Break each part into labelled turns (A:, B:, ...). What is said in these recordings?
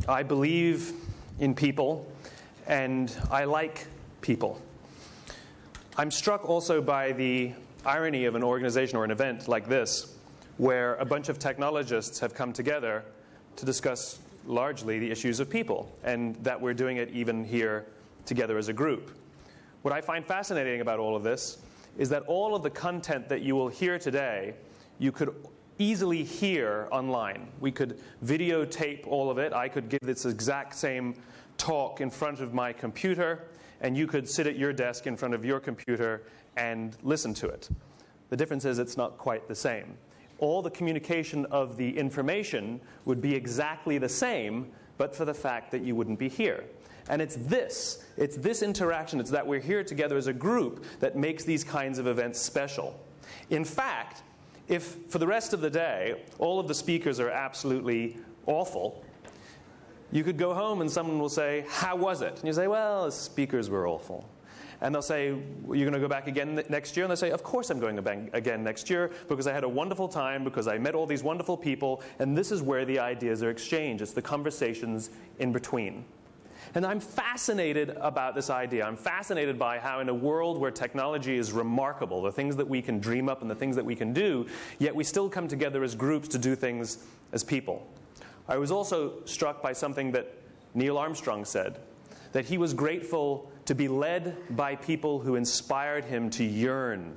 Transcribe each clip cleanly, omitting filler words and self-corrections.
A: I believe in people, and I like people. I'm struck also by the irony of an organization or an event like this, where a bunch of technologists have come together to discuss largely the issues of people, and that we're doing it even here together as a group. What I find fascinating about all of this is that all of the content that you will hear today, you could easily hear online. We could videotape all of it. I could give this exact same talk in front of my computer, and you could sit at your desk in front of your computer and listen to it. The difference is it's not quite the same. All the communication of the information would be exactly the same, but for the fact that you wouldn't be here. And it's this interaction, it's that we're here together as a group that makes these kinds of events special. In fact, if for the rest of the day, all of the speakers are absolutely awful, you could go home and someone will say, "How was it?" And you say, "Well, the speakers were awful." And they'll say, "You're going to go back again next year?" And they'll say, "Of course I'm going again next year, because I had a wonderful time, because I met all these wonderful people." And this is where the ideas are exchanged. It's the conversations in between. And I'm fascinated about this idea. I'm fascinated by how in a world where technology is remarkable, the things that we can dream up and the things that we can do, yet we still come together as groups to do things as people. I was also struck by something that Neil Armstrong said, that he was grateful to be led by people who inspired him to yearn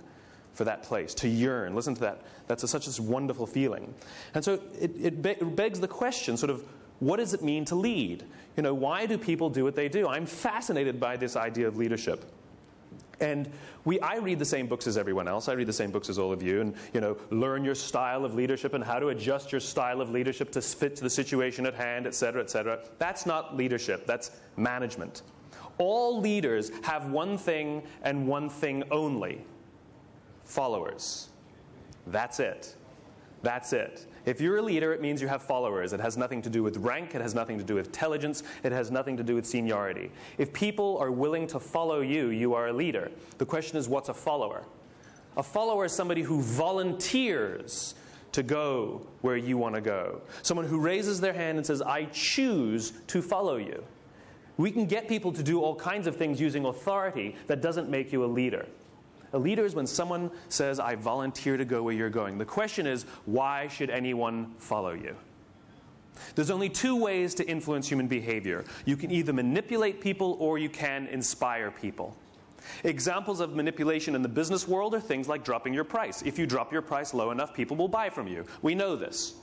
A: for that place, to yearn. Listen to that. That's such a wonderful feeling. And so it begs the question, sort of, what does it mean to lead? You know, why do people do what they do? I'm fascinated by this idea of leadership. And I read the same books as everyone else. I read the same books as all of you. And, you know, learn your style of leadership and how to adjust your style of leadership to fit to the situation at hand, et cetera, et cetera. That's not leadership. That's management. All leaders have one thing and one thing only: followers. That's it. That's it. If you're a leader, it means you have followers. It has nothing to do with rank. It has nothing to do with intelligence. It has nothing to do with seniority. If people are willing to follow you, you are a leader. The question is, what's a follower? A follower is somebody who volunteers to go where you want to go. Someone who raises their hand and says, "I choose to follow you." We can get people to do all kinds of things using authority. That doesn't make you a leader. A leader is when someone says, "I volunteer to go where you're going." The question is, why should anyone follow you? There's only two ways to influence human behavior. You can either manipulate people or you can inspire people. Examples of manipulation in the business world are things like dropping your price. If you drop your price low enough, people will buy from you. We know this.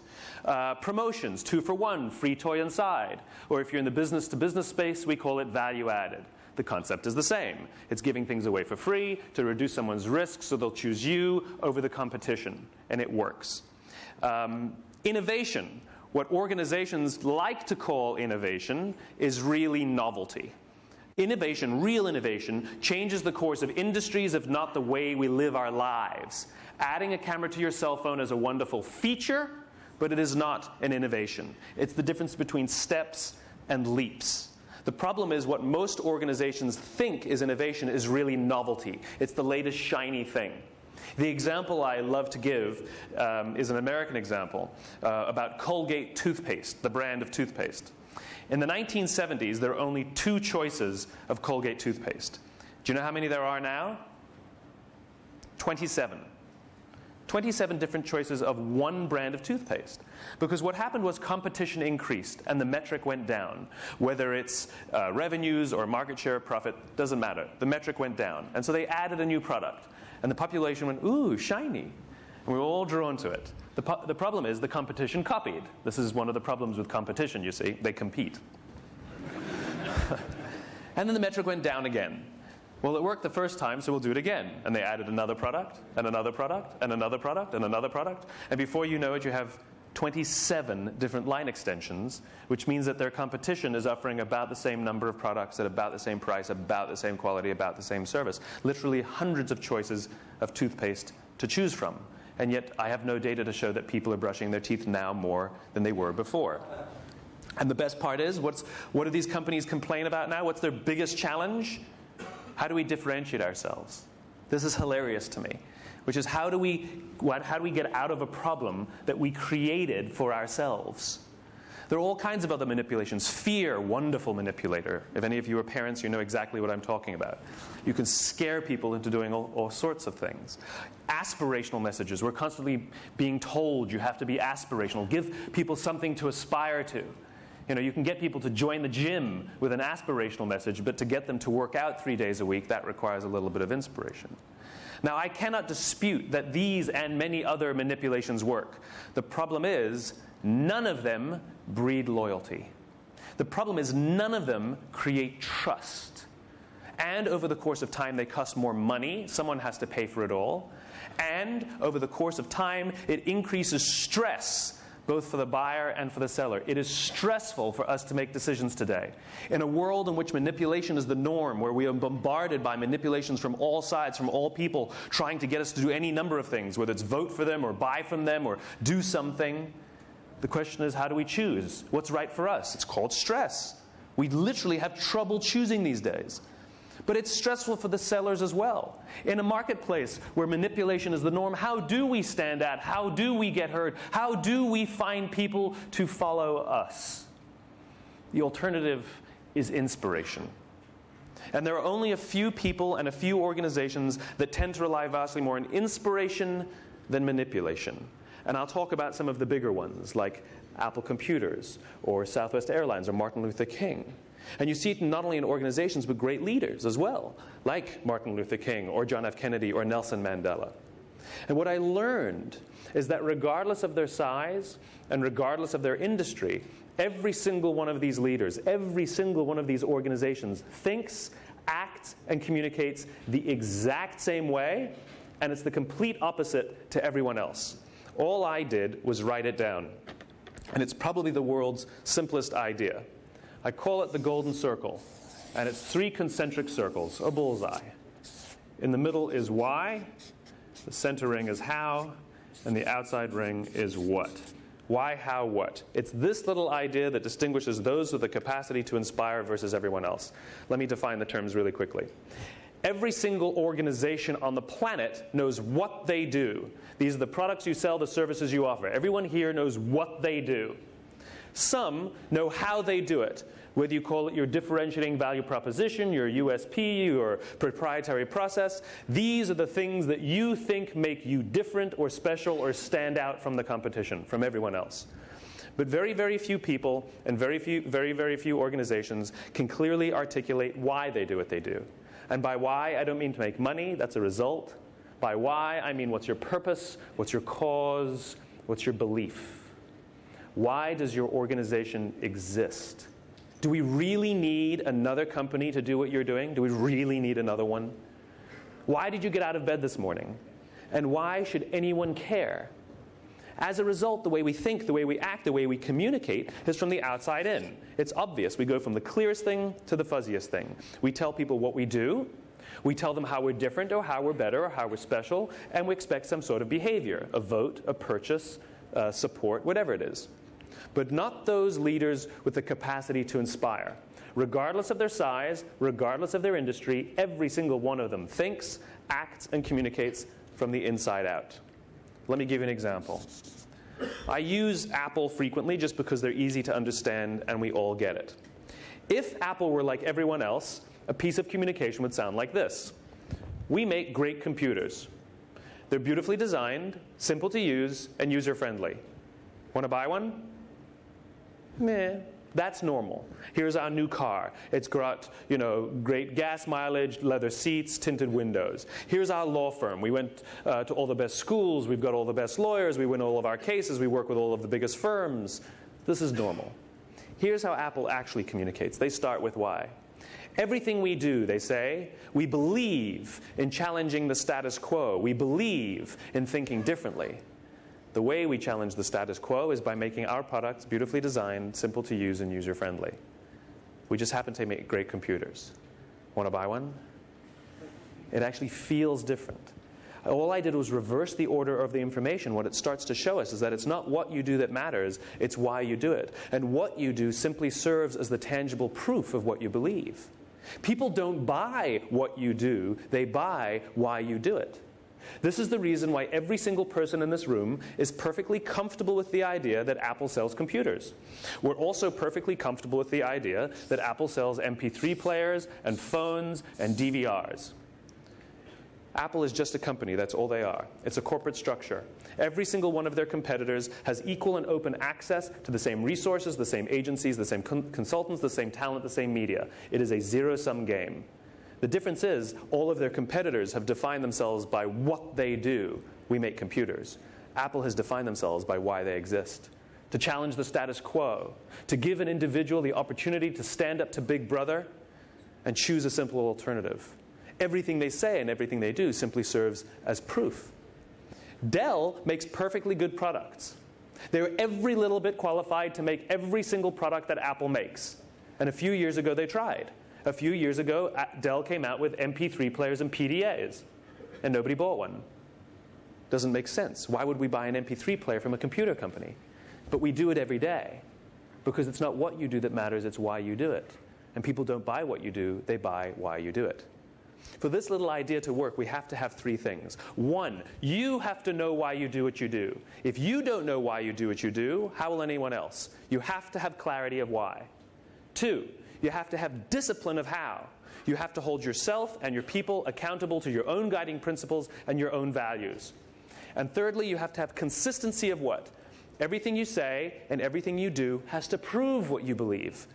A: Promotions, 2 for 1, free toy inside. Or if you're in the business-to-business space, we call it value added. The concept is the same. It's giving things away for free to reduce someone's risk so they'll choose you over the competition. And it works. Innovation. What organizations like to call innovation is really novelty. Innovation, real innovation, changes the course of industries, if not the way we live our lives. Adding a camera to your cell phone is a wonderful feature, but it is not an innovation. It's the difference between steps and leaps. The problem is what most organizations think is innovation is really novelty. It's the latest shiny thing. The example I love to give is an American example about Colgate toothpaste, the brand of toothpaste. In the 1970s, there were only 2 choices of Colgate toothpaste. Do you know how many there are now? 27. 27 different choices of one brand of toothpaste. Because what happened was competition increased and the metric went down. Whether it's revenues or market share, profit, doesn't matter. The metric went down. And so they added a new product. And the population went, "Ooh, shiny." And we were all drawn to it. The problem is the competition copied. This is one of the problems with competition, you see. They compete. And then the metric went down again. Well, it worked the first time, so we'll do it again. And they added another product, and another product, and another product, and another product. And before you know it, you have 27 different line extensions, which means that their competition is offering about the same number of products at about the same price, about the same quality, about the same service. Literally hundreds of choices of toothpaste to choose from. And yet I have no data to show that people are brushing their teeth now more than they were before. And the best part is, what do these companies complain about now? What's their biggest challenge? How do we differentiate ourselves? This is hilarious to me, which is how do we get out of a problem that we created for ourselves? There are all kinds of other manipulations. Fear, wonderful manipulator. If any of you are parents, you know exactly what I'm talking about. You can scare people into doing all sorts of things. Aspirational messages. We're constantly being told you have to be aspirational. Give people something to aspire to. You can get people to join the gym with an aspirational message, but to get them to work out 3 days a week, that requires a little bit of inspiration. Now, I cannot dispute that these and many other manipulations work. The problem is, none of them breed loyalty. The problem is, none of them create trust. And over the course of time, they cost more money. Someone has to pay for it all. And over the course of time, it increases stress, both for the buyer and for the seller. It is stressful for us to make decisions today. In a world in which manipulation is the norm, where we are bombarded by manipulations from all sides, from all people, trying to get us to do any number of things, whether it's vote for them or buy from them or do something, the question is, how do we choose? What's right for us? It's called stress. We literally have trouble choosing these days. But it's stressful for the sellers as well. In a marketplace where manipulation is the norm, how do we stand out? How do we get heard? How do we find people to follow us? The alternative is inspiration. And there are only a few people and a few organizations that tend to rely vastly more on inspiration than manipulation. And I'll talk about some of the bigger ones, like Apple Computers, or Southwest Airlines, or Martin Luther King. And you see it not only in organizations, but great leaders as well, like Martin Luther King, or John F. Kennedy, or Nelson Mandela. And what I learned is that regardless of their size, and regardless of their industry, every single one of these leaders, every single one of these organizations thinks, acts, and communicates the exact same way, and it's the complete opposite to everyone else. All I did was write it down. And it's probably the world's simplest idea. I call it the golden circle. And it's 3 concentric circles, a bullseye. In the middle is why, the center ring is how, and the outside ring is what. Why, how, what. It's this little idea that distinguishes those with the capacity to inspire versus everyone else. Let me define the terms really quickly. Every single organization on the planet knows what they do. These are the products you sell, the services you offer. Everyone here knows what they do. Some know how they do it, whether you call it your differentiating value proposition, your USP, your proprietary process. These are the things that you think make you different or special or stand out from the competition, from everyone else. But very, very few people and very few organizations can clearly articulate why they do what they do. And by why, I don't mean to make money. That's a result. By why, I mean what's your purpose, what's your cause, what's your belief. Why does your organization exist? Do we really need another company to do what you're doing? Do we really need another one? Why did you get out of bed this morning? And why should anyone care? As a result, the way we think, the way we act, the way we communicate is from the outside in. It's obvious. We go from the clearest thing to the fuzziest thing. We tell people what we do. We tell them how we're different or how we're better or how we're special. And we expect some sort of behavior, a vote, a purchase, support, whatever it is. But not those leaders with the capacity to inspire. Regardless of their size, regardless of their industry, every single one of them thinks, acts, and communicates from the inside out. Let me give you an example. I use Apple frequently just because they're easy to understand and we all get it. If Apple were like everyone else, a piece of communication would sound like this. We make great computers. They're beautifully designed, simple to use, and user-friendly. Want to buy one? Meh. That's normal. Here's our new car. It's got, great gas mileage, leather seats, tinted windows. Here's our law firm. We went to all the best schools. We've got all the best lawyers. We win all of our cases. We work with all of the biggest firms. This is normal. Here's how Apple actually communicates. They start with why. Everything we do, they say, we believe in challenging the status quo. We believe in thinking differently. The way we challenge the status quo is by making our products beautifully designed, simple to use, and user-friendly. We just happen to make great computers. Want to buy one? It actually feels different. All I did was reverse the order of the information. What it starts to show us is that it's not what you do that matters, it's why you do it. And what you do simply serves as the tangible proof of what you believe. People don't buy what you do, they buy why you do it. This is the reason why every single person in this room is perfectly comfortable with the idea that Apple sells computers. We're also perfectly comfortable with the idea that Apple sells MP3 players and phones and DVRs. Apple is just a company, that's all they are. It's a corporate structure. Every single one of their competitors has equal and open access to the same resources, the same agencies, the same consultants, the same talent, the same media. It is a zero-sum game. The difference is, all of their competitors have defined themselves by what they do. We make computers. Apple has defined themselves by why they exist. To challenge the status quo, to give an individual the opportunity to stand up to Big Brother and choose a simple alternative. Everything they say and everything they do simply serves as proof. Dell makes perfectly good products. They're every little bit qualified to make every single product that Apple makes. And a few years ago they tried. A few years ago, Dell came out with MP3 players and PDAs, and nobody bought one. Doesn't make sense. Why would we buy an MP3 player from a computer company? But we do it every day, because it's not what you do that matters, it's why you do it. And people don't buy what you do, they buy why you do it. For this little idea to work, we have to have three things. One, you have to know why you do what you do. If you don't know why you do what you do, how will anyone else? You have to have clarity of why. Two, you have to have discipline of how. You have to hold yourself and your people accountable to your own guiding principles and your own values. And thirdly, you have to have consistency of what? Everything you say and everything you do has to prove what you believe.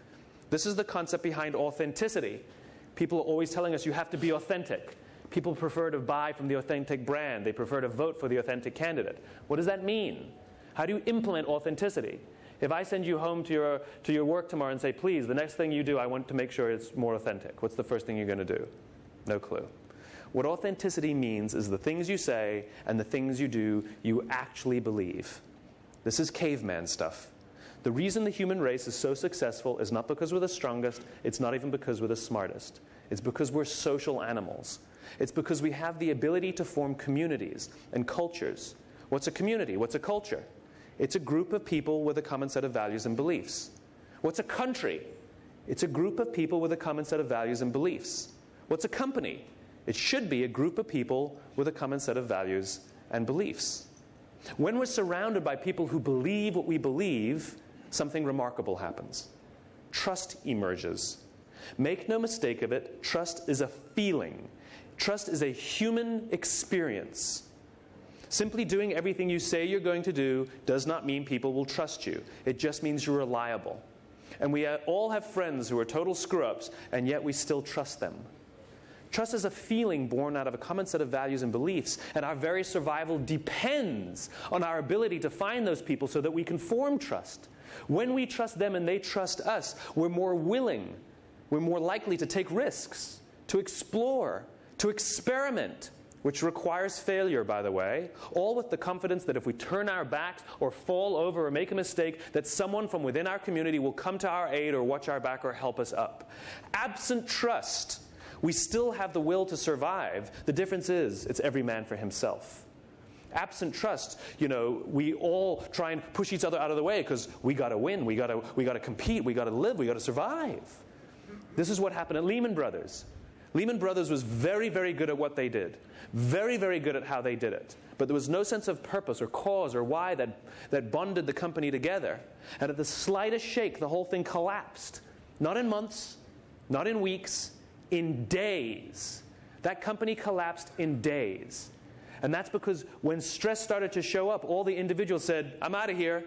A: This is the concept behind authenticity. People are always telling us you have to be authentic. People prefer to buy from the authentic brand. They prefer to vote for the authentic candidate. What does that mean? How do you implement authenticity? If I send you home to your work tomorrow and say, please, the next thing you do, I want to make sure it's more authentic. What's the first thing you're going to do? No clue. What authenticity means is the things you say and the things you do, you actually believe. This is caveman stuff. The reason the human race is so successful is not because we're the strongest, it's not even because we're the smartest. It's because we're social animals. It's because we have the ability to form communities and cultures. What's a community? What's a culture? It's a group of people with a common set of values and beliefs. What's a country? It's a group of people with a common set of values and beliefs. What's a company? It should be a group of people with a common set of values and beliefs. When we're surrounded by people who believe what we believe, something remarkable happens. Trust emerges. Make no mistake of it, trust is a feeling. Trust is a human experience. Simply doing everything you say you're going to do does not mean people will trust you. It just means you're reliable. And we all have friends who are total screw-ups, and yet we still trust them. Trust is a feeling born out of a common set of values and beliefs, and our very survival depends on our ability to find those people so that we can form trust. When we trust them and they trust us, we're more willing, we're more likely to take risks, to explore, to experiment, which requires failure, by the way, all with the confidence that if we turn our backs or fall over or make a mistake, that someone from within our community will come to our aid or watch our back or help us up. Absent trust, we still have the will to survive. The difference is, it's every man for himself. Absent trust, we all try and push each other out of the way because we got to win, we got to compete, we got to live, we got to survive. This is what happened at Lehman Brothers. Lehman Brothers was very, very good at what they did. Very, very good at how they did it. But there was no sense of purpose or cause or why that bonded the company together. And at the slightest shake, the whole thing collapsed. Not in months, not in weeks, in days. That company collapsed in days. And that's because when stress started to show up, all the individuals said, I'm out of here.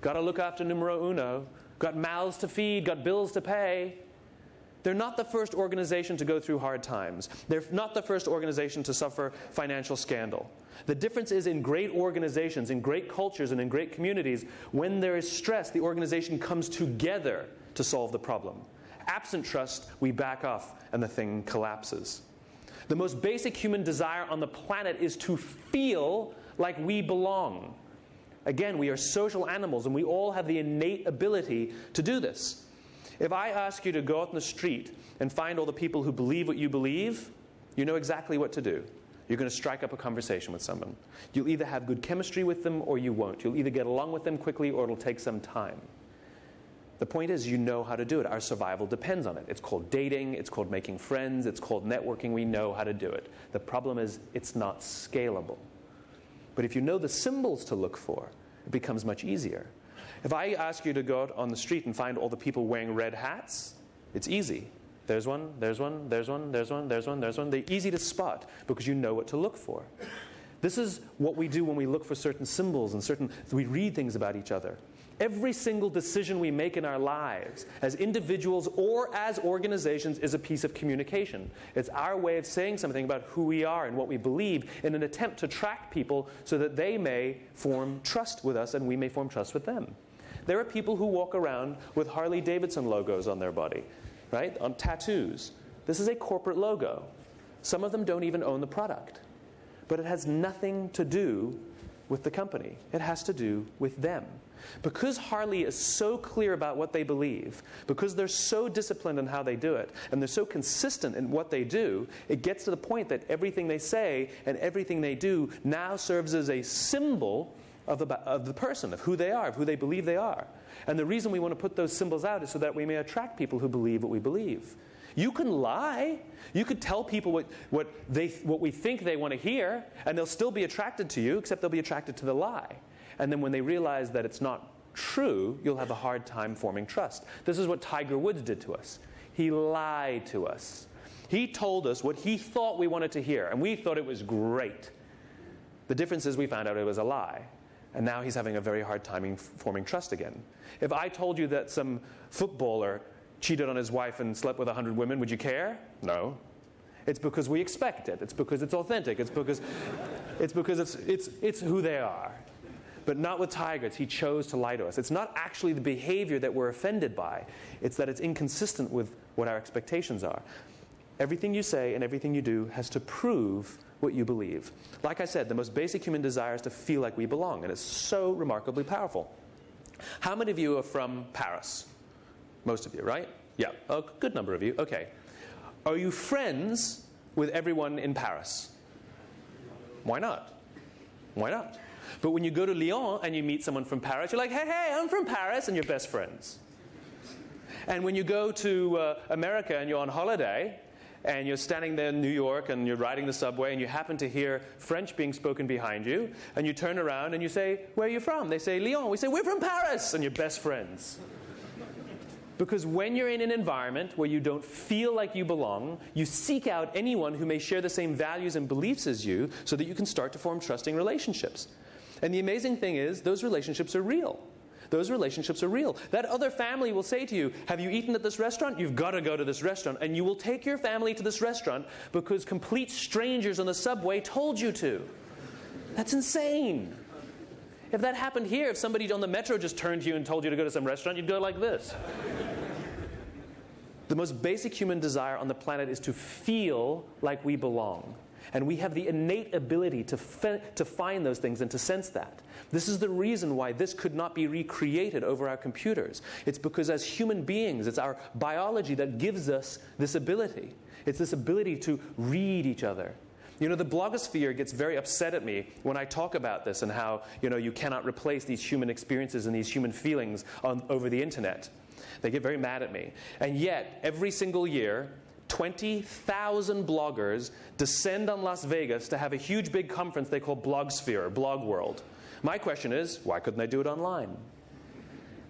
A: Got to look after numero uno. Got mouths to feed, got bills to pay. They're not the first organization to go through hard times. They're not the first organization to suffer financial scandal. The difference is in great organizations, in great cultures, and in great communities, when there is stress, the organization comes together to solve the problem. Absent trust, we back off and the thing collapses. The most basic human desire on the planet is to feel like we belong. Again, we are social animals, and we all have the innate ability to do this. If I ask you to go out in the street and find all the people who believe what you believe, you know exactly what to do. You're going to strike up a conversation with someone. You'll either have good chemistry with them or you won't. You'll either get along with them quickly or it'll take some time. The point is, you know how to do it. Our survival depends on it. It's called dating. It's called making friends. It's called networking. We know how to do it. The problem is, it's not scalable. But if you know the symbols to look for, it becomes much easier. If I ask you to go out on the street and find all the people wearing red hats, it's easy. There's one, there's one, there's one, there's one, there's one, there's one. They're easy to spot because you know what to look for. This is what we do when we look for certain symbols and we read things about each other. Every single decision we make in our lives, as individuals or as organizations, is a piece of communication. It's our way of saying something about who we are and what we believe in an attempt to attract people so that they may form trust with us and we may form trust with them. There are people who walk around with Harley-Davidson logos on their body, right? On tattoos. This is a corporate logo. Some of them don't even own the product. But it has nothing to do with the company. It has to do with them. Because Harley is so clear about what they believe, because they're so disciplined in how they do it, and they're so consistent in what they do, it gets to the point that everything they say and everything they do now serves as a symbol of the person, of who they are, of who they believe they are. And the reason we want to put those symbols out is so that we may attract people who believe what we believe. You can lie. You could tell people what we think they want to hear, and they'll still be attracted to you, except they'll be attracted to the lie. And then when they realize that it's not true, you'll have a hard time forming trust. This is what Tiger Woods did to us. He lied to us. He told us what he thought we wanted to hear, and we thought it was great. The difference is we found out it was a lie. And now he's having a very hard time forming trust again. If I told you that some footballer cheated on his wife and slept with 100 women, would you care? No. It's because we expect it. It's because it's authentic. It's because it's who they are. But not with Tigers. He chose to lie to us. It's not actually the behavior that we're offended by. It's that it's inconsistent with what our expectations are. Everything you say and everything you do has to prove what you believe. Like I said, the most basic human desire is to feel like we belong, and it's so remarkably powerful. How many of you are from Paris? Most of you, right? Yeah, a good number of you. Okay. Are you friends with everyone in Paris? Why not? Why not? But when you go to Lyon and you meet someone from Paris, you're like, hey, I'm from Paris, and you're best friends. And when you go to America and you're on holiday, and you're standing there in New York and you're riding the subway and you happen to hear French being spoken behind you, and you turn around and you say, where are you from? They say, Lyon. We say, we're from Paris, and you're best friends. Because when you're in an environment where you don't feel like you belong, you seek out anyone who may share the same values and beliefs as you so that you can start to form trusting relationships. And the amazing thing is, those relationships are real. Those relationships are real. That other family will say to you, have you eaten at this restaurant? You've got to go to this restaurant. And you will take your family to this restaurant because complete strangers on the subway told you to. That's insane. If that happened here, if somebody on the metro just turned to you and told you to go to some restaurant, you'd go like this. The most basic human desire on the planet is to feel like we belong. And we have the innate ability to find those things and to sense that. This is the reason why this could not be recreated over our computers. It's because as human beings, it's our biology that gives us this ability. It's this ability to read each other. You know, the blogosphere gets very upset at me when I talk about this and how, you cannot replace these human experiences and these human feelings over the internet. They get very mad at me. And yet, every single year, 20,000 bloggers descend on Las Vegas to have a huge big conference they call Blogsphere, Blog World. My question is, why couldn't they do it online?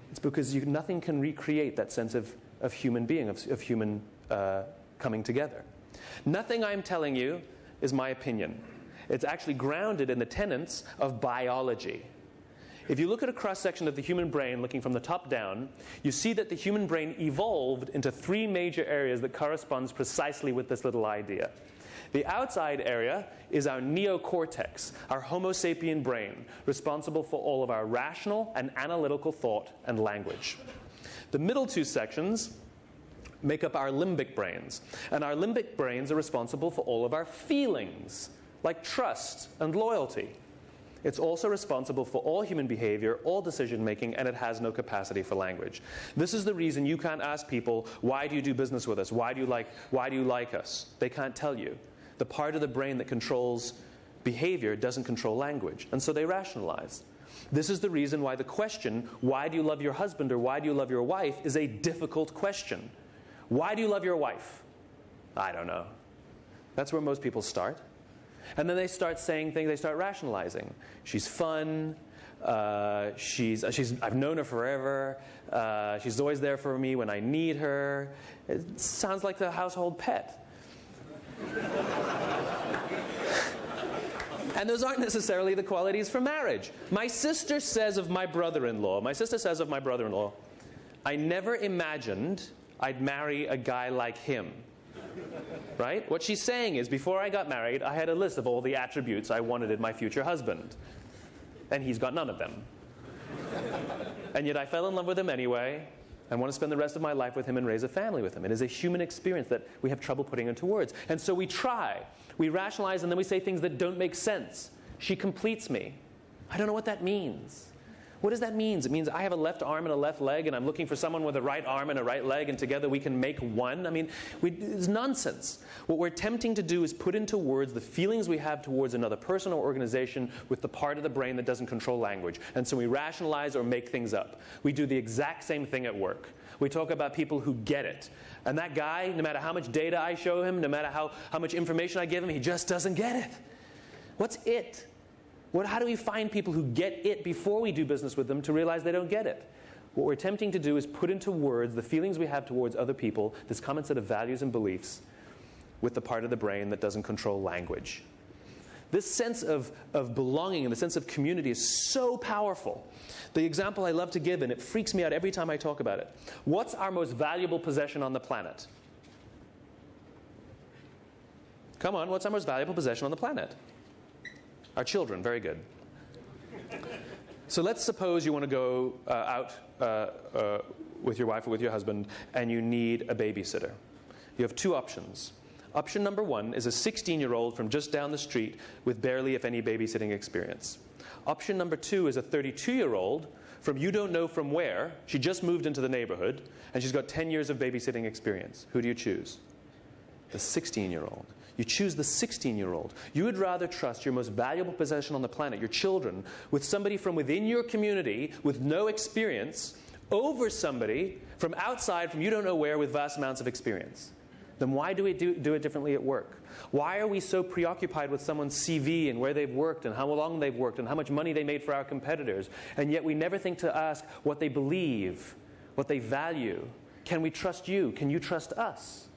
A: It's because nothing can recreate that sense of human being, of human coming together. Nothing I'm telling you is my opinion. It's actually grounded in the tenets of biology. If you look at a cross-section of the human brain, looking from the top down, you see that the human brain evolved into three major areas that corresponds precisely with this little idea. The outside area is our neocortex, our Homo sapien brain, responsible for all of our rational and analytical thought and language. The middle two sections make up our limbic brains, and our limbic brains are responsible for all of our feelings, like trust and loyalty. It's also responsible for all human behavior, all decision-making, and it has no capacity for language. This is the reason you can't ask people, why do you do business with us? Why do you like us? They can't tell you. The part of the brain that controls behavior doesn't control language, and so they rationalize. This is the reason why the question, why do you love your husband or why do you love your wife, is a difficult question. Why do you love your wife? I don't know. That's where most people start. And then they start saying things, they start rationalizing. She's fun. I've known her forever. She's always there for me when I need her. It sounds like the household pet. And those aren't necessarily the qualities for marriage. My sister says of my brother-in-law, I never imagined I'd marry a guy like him. Right? What she's saying is, before I got married, I had a list of all the attributes I wanted in my future husband. And he's got none of them. And yet I fell in love with him anyway. I want to spend the rest of my life with him and raise a family with him. It is a human experience that we have trouble putting into words. And so we try. We rationalize, and then we say things that don't make sense. She completes me. I don't know what that means. What does that mean? It means I have a left arm and a left leg, and I'm looking for someone with a right arm and a right leg, and together we can make one. I mean, it's nonsense. What we're attempting to do is put into words the feelings we have towards another person or organization with the part of the brain that doesn't control language. And so we rationalize or make things up. We do the exact same thing at work. We talk about people who get it. And that guy, no matter how much data I show him, no matter how much information I give him, he just doesn't get it. What's it? How do we find people who get it before we do business with them to realize they don't get it? What we're attempting to do is put into words the feelings we have towards other people, this common set of values and beliefs, with the part of the brain that doesn't control language. This sense of belonging and the sense of community is so powerful. The example I love to give, and it freaks me out every time I talk about it. What's our most valuable possession on the planet? Come on, what's our most valuable possession on the planet? Our children. Very good. So let's suppose you want to go out with your wife or with your husband, and you need a babysitter. You have two options. Option number one is a 16-year-old from just down the street with barely, if any, babysitting experience. Option number two is a 32-year-old from you don't know from where. She just moved into the neighborhood, and she's got 10 years of babysitting experience. Who do you choose? The 16-year-old. You choose the 16-year-old. You would rather trust your most valuable possession on the planet, your children, with somebody from within your community with no experience over somebody from outside, from you don't know where, with vast amounts of experience. Then why do we do it differently at work? Why are we so preoccupied with someone's CV and where they've worked and how long they've worked and how much money they made for our competitors, and yet we never think to ask what they believe, what they value? Can we trust you? Can you trust us?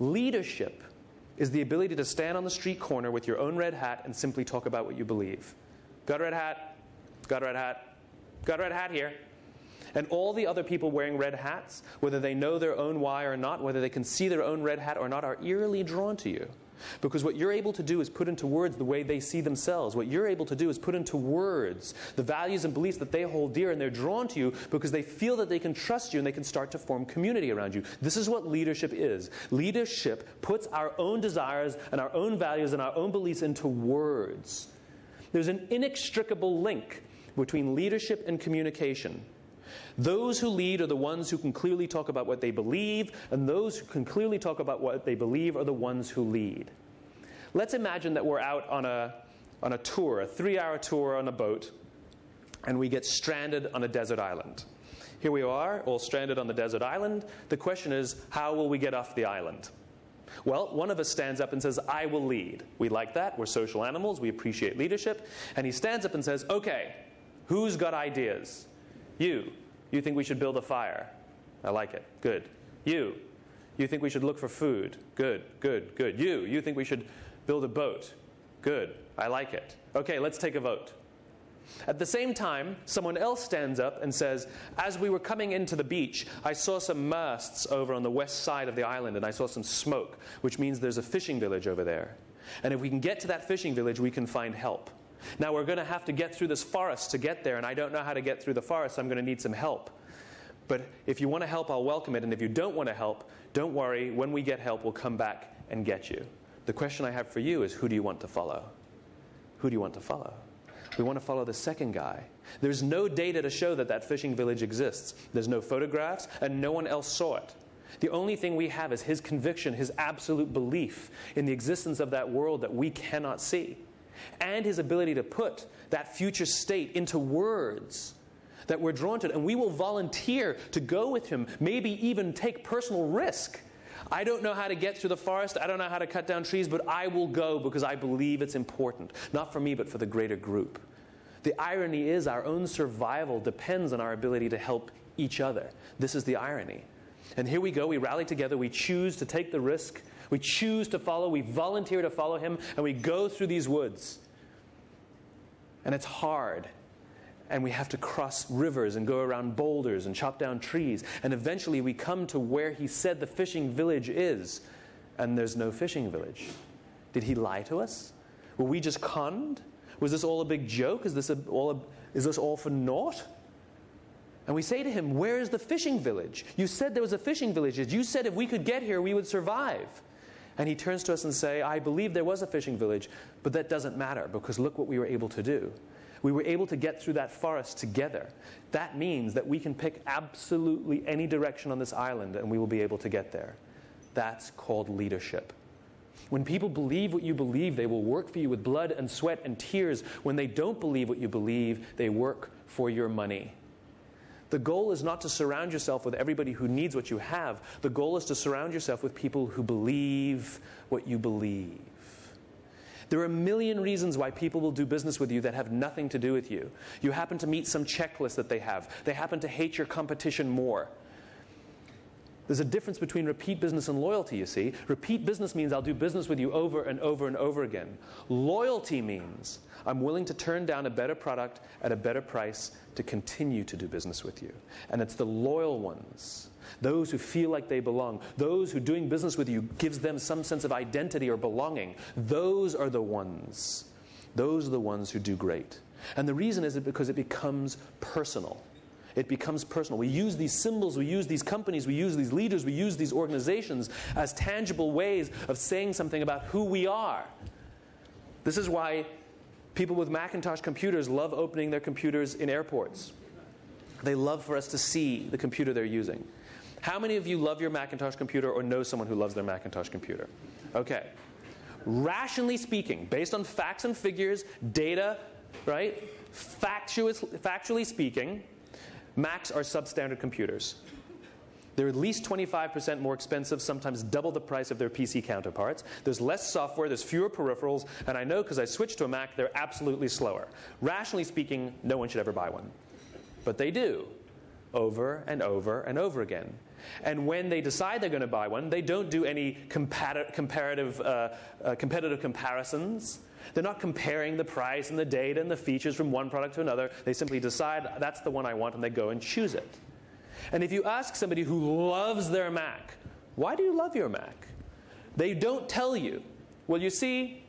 A: Leadership is the ability to stand on the street corner with your own red hat and simply talk about what you believe. Got a red hat? Got a red hat? Got a red hat here. And all the other people wearing red hats, whether they know their own why or not, whether they can see their own red hat or not, are eerily drawn to you. Because what you're able to do is put into words the way they see themselves. What you're able to do is put into words the values and beliefs that they hold dear, and they're drawn to you because they feel that they can trust you and they can start to form community around you. This is what leadership is. Leadership puts our own desires and our own values and our own beliefs into words. There's an inextricable link between leadership and communication. Those who lead are the ones who can clearly talk about what they believe, and those who can clearly talk about what they believe are the ones who lead. Let's imagine that we're out on a tour, a 3-hour tour on a boat, and we get stranded on a desert island. Here we are, all stranded on the desert island. The question is, how will we get off the island? Well, one of us stands up and says, I will lead. We like that. We're social animals. We appreciate leadership. And he stands up and says, okay, who's got ideas? You think we should build a fire? I like it. Good. You think we should look for food? Good. You think we should build a boat? Good. I like it. Okay, let's take a vote. At the same time, someone else stands up and says, as we were coming into the beach, I saw some masts over on the west side of the island, and I saw some smoke, which means there's a fishing village over there. And if we can get to that fishing village, we can find help. Now, we're going to have to get through this forest to get there, and I don't know how to get through the forest, so I'm going to need some help. But if you want to help, I'll welcome it, and if you don't want to help, don't worry. When we get help, we'll come back and get you. The question I have for you is, who do you want to follow? Who do you want to follow? We want to follow the second guy. There's no data to show that that fishing village exists. There's no photographs, and no one else saw it. The only thing we have is his conviction, his absolute belief in the existence of that world that we cannot see. and his ability to put that future state into words that we're drawn to. And we will volunteer to go with him, maybe even take personal risk. I don't know how to get through the forest. I don't know how to cut down trees, but I will go because I believe it's important. Not for me, but for the greater group. The irony is our own survival depends on our ability to help each other. This is the irony. And here we go. We rally together. We choose to take the risk. We choose to follow. We volunteer to follow him. And we go through these woods. And it's hard. And we have to cross rivers and go around boulders and chop down trees. And eventually we come to where he said the fishing village is. And there's no fishing village. Did he lie to us? Were we just conned? Was this all a big joke? Is this all for naught? And we say to him, where is the fishing village? You said there was a fishing village. You said if we could get here, we would survive. And he turns to us and says, I believe there was a fishing village, but that doesn't matter because look what we were able to do. We were able to get through that forest together. That means that we can pick absolutely any direction on this island and we will be able to get there. That's called leadership. When people believe what you believe, they will work for you with blood and sweat and tears. When they don't believe what you believe, they work for your money. The goal is not to surround yourself with everybody who needs what you have. The goal is to surround yourself with people who believe what you believe. There are a million reasons why people will do business with you that have nothing to do with you. You happen to meet some checklist that they have. They happen to hate your competition more. There's a difference between repeat business and loyalty, you see. Repeat business means I'll do business with you over and over and over again. Loyalty means I'm willing to turn down a better product at a better price to continue to do business with you. And it's the loyal ones, those who feel like they belong, those who doing business with you gives them some sense of identity or belonging. Those are the ones. Those are the ones who do great. And the reason is because it becomes personal. It becomes personal. We use these symbols, we use these companies, we use these leaders, we use these organizations as tangible ways of saying something about who we are. This is why people with Macintosh computers love opening their computers in airports. They love for us to see the computer they're using. How many of you love your Macintosh computer or know someone who loves their Macintosh computer? Okay. Rationally speaking, based on facts and figures, data, right? Factually speaking, Macs are substandard computers. They're at least 25% more expensive, sometimes double the price of their PC counterparts. There's less software, there's fewer peripherals, and I know because I switched to a Mac, they're absolutely slower. Rationally speaking, no one should ever buy one. But they do, over and over and over again. And when they decide they're going to buy one, they don't do any competitive comparisons. They're not comparing the price and the data and the features from one product to another. They simply decide, that's the one I want, and they go and choose it. And if you ask somebody who loves their Mac, why do you love your Mac? They don't tell you. Well, you see,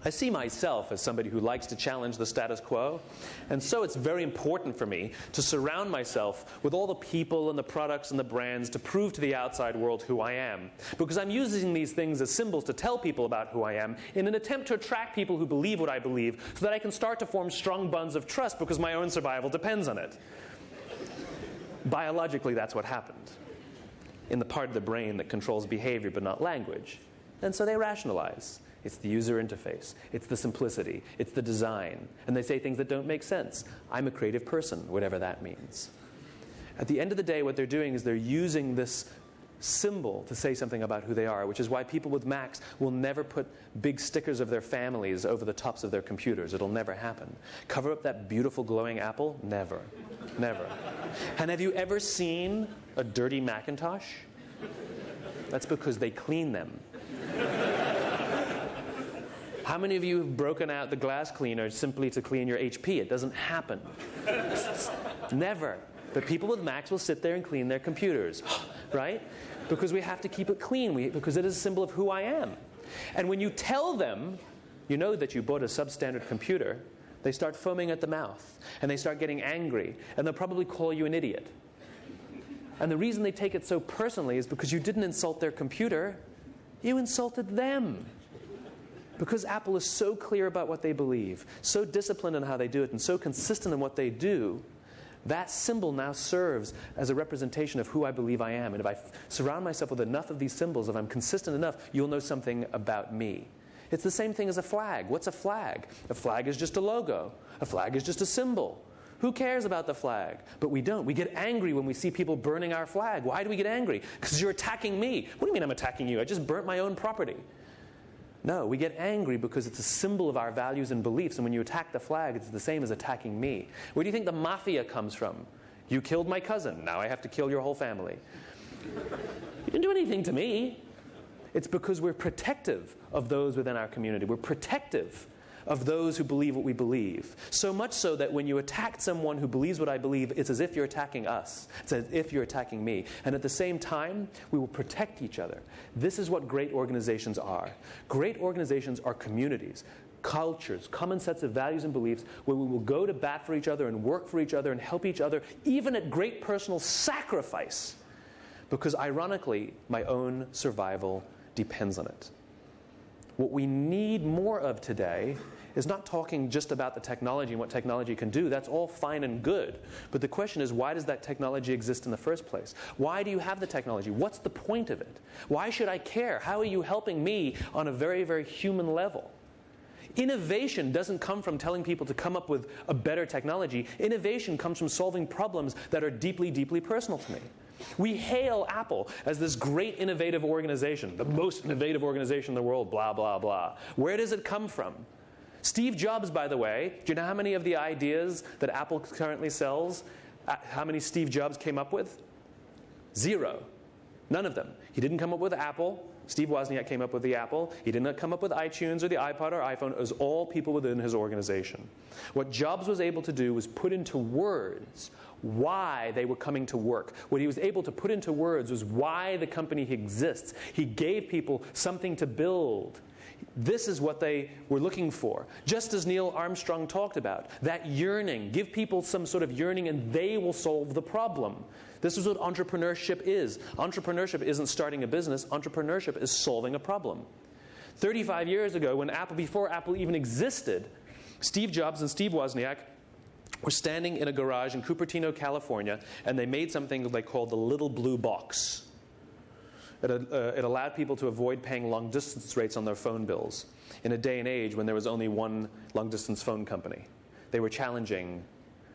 A: I see myself as somebody who likes to challenge the status quo. And so it's very important for me to surround myself with all the people and the products and the brands to prove to the outside world who I am. Because I'm using these things as symbols to tell people about who I am in an attempt to attract people who believe what I believe so that I can start to form strong bonds of trust because my own survival depends on it. Biologically, that's what happened in the part of the brain that controls behavior but not language. And so they rationalize. It's the user interface. It's the simplicity. It's the design. And they say things that don't make sense. I'm a creative person, whatever that means. At the end of the day, what they're doing is they're using this symbol to say something about who they are, which is why people with Macs will never put big stickers of their families over the tops of their computers. It'll never happen. Cover up that beautiful glowing apple? Never. Never. And have you ever seen a dirty Macintosh? That's because they clean them. How many of you have broken out the glass cleaner simply to clean your HP? It doesn't happen. Never. But people with Macs will sit there and clean their computers, right? Because we have to keep it clean, because it is a symbol of who I am. And when you tell them, you know that you bought a substandard computer, they start foaming at the mouth, and they start getting angry, and they'll probably call you an idiot. And the reason they take it so personally is because you didn't insult their computer, you insulted them. Because Apple is so clear about what they believe, so disciplined in how they do it, and so consistent in what they do, that symbol now serves as a representation of who I believe I am. And if I surround myself with enough of these symbols, if I'm consistent enough, you'll know something about me. It's the same thing as a flag. What's a flag? A flag is just a logo. A flag is just a symbol. Who cares about the flag? But we don't. We get angry when we see people burning our flag. Why do we get angry? Because you're attacking me. What do you mean I'm attacking you? I just burnt my own property. No, we get angry because it's a symbol of our values and beliefs, and when you attack the flag, it's the same as attacking me. Where do you think the mafia comes from? You killed my cousin, now I have to kill your whole family. You didn't do anything to me. It's because we're protective of those within our community. We're protective of those who believe what we believe. So much so that when you attack someone who believes what I believe, it's as if you're attacking us. It's as if you're attacking me. And at the same time, we will protect each other. This is what great organizations are. Great organizations are communities, cultures, common sets of values and beliefs where we will go to bat for each other and work for each other and help each other, even at great personal sacrifice. Because ironically, my own survival depends on it. What we need more of today is not talking just about the technology and what technology can do. That's all fine and good. But the question is, why does that technology exist in the first place? Why do you have the technology? What's the point of it? Why should I care? How are you helping me on a very, very human level? Innovation doesn't come from telling people to come up with a better technology. Innovation comes from solving problems that are deeply, deeply personal to me. We hail Apple as this great innovative organization, the most innovative organization in the world, blah, blah, blah. Where does it come from? Steve Jobs, by the way, do you know how many of the ideas that Apple currently sells, how many Steve Jobs came up with? 0. None of them. He didn't come up with Apple. Steve Wozniak came up with the Apple. He did not come up with iTunes or the iPod or iPhone. It was all people within his organization. What Jobs was able to do was put into words why they were coming to work. What he was able to put into words was why the company exists. He gave people something to build. This is what they were looking for. Just as Neil Armstrong talked about, that yearning. Give people some sort of yearning and they will solve the problem. This is what entrepreneurship is. Entrepreneurship isn't starting a business. Entrepreneurship is solving a problem. 35 years ago, when before Apple even existed, Steve Jobs and Steve Wozniak were standing in a garage in Cupertino, California, and they made something they called the little blue box. It allowed people to avoid paying long-distance rates on their phone bills in a day and age when there was only one long-distance phone company. They were challenging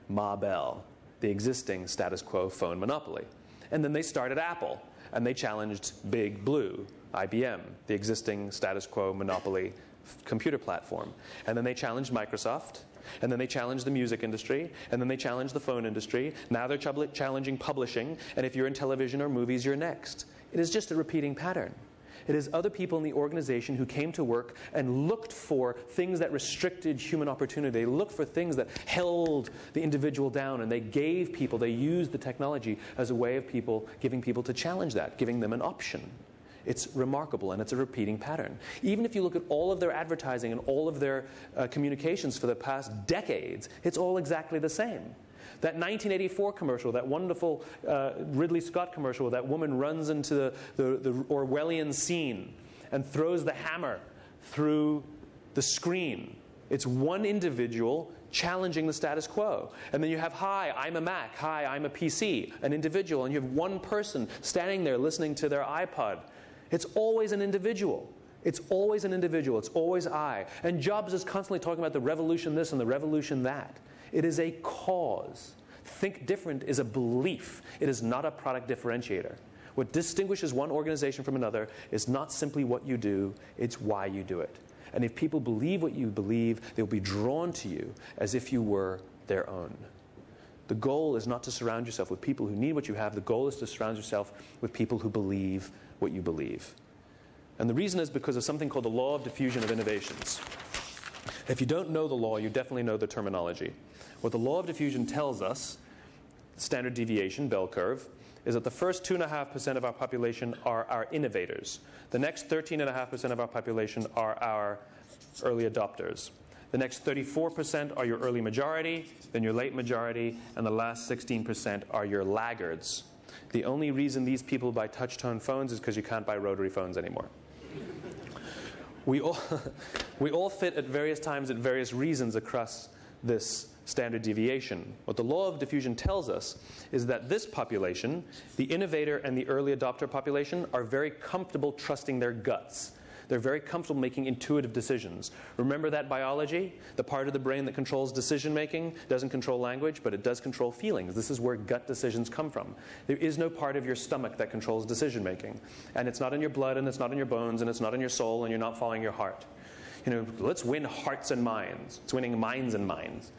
A: Ma Bell, the existing status quo phone monopoly. And then they started Apple, and they challenged Big Blue, IBM, the existing status quo monopoly computer platform. And then they challenged Microsoft, and then they challenged the music industry, and then they challenged the phone industry. Now they're challenging publishing, and if you're in television or movies, you're next. It is just a repeating pattern. It is other people in the organization who came to work and looked for things that restricted human opportunity. They looked for things that held the individual down, and they gave people, they used the technology as a way of giving people to challenge that, giving them an option. It's remarkable, and it's a repeating pattern. Even if you look at all of their advertising and all of their communications for the past decades, it's all exactly the same. That 1984 commercial, that wonderful Ridley Scott commercial, that woman runs into the Orwellian scene and throws the hammer through the screen. It's one individual challenging the status quo. And then you have, hi, I'm a Mac. Hi, I'm a PC. An individual. And you have one person standing there listening to their iPod. It's always an individual. It's always an individual. It's always I. And Jobs is constantly talking about the revolution this and the revolution that. It is a cause. Think different is a belief. It is not a product differentiator. What distinguishes one organization from another is not simply what you do, it's why you do it. And if people believe what you believe, they'll be drawn to you as if you were their own. The goal is not to surround yourself with people who need what you have. The goal is to surround yourself with people who believe what you believe. And the reason is because of something called the law of diffusion of innovations. If you don't know the law, you definitely know the terminology. What the law of diffusion tells us, standard deviation, bell curve, is that the first 2.5% of our population are our innovators. The next 13.5% of our population are our early adopters. The next 34% are your early majority, then your late majority, and the last 16% are your laggards. The only reason these people buy touch-tone phones is because you can't buy rotary phones anymore. We all fit at various times at various reasons across this standard deviation. What the law of diffusion tells us is that this population, the innovator and the early adopter population, are very comfortable trusting their guts. They're very comfortable making intuitive decisions. Remember that biology? The part of the brain that controls decision-making doesn't control language, but it does control feelings. This is where gut decisions come from. There is no part of your stomach that controls decision-making. And it's not in your blood, and it's not in your bones, and it's not in your soul, and you're not following your heart. Let's win hearts and minds. It's winning minds and minds.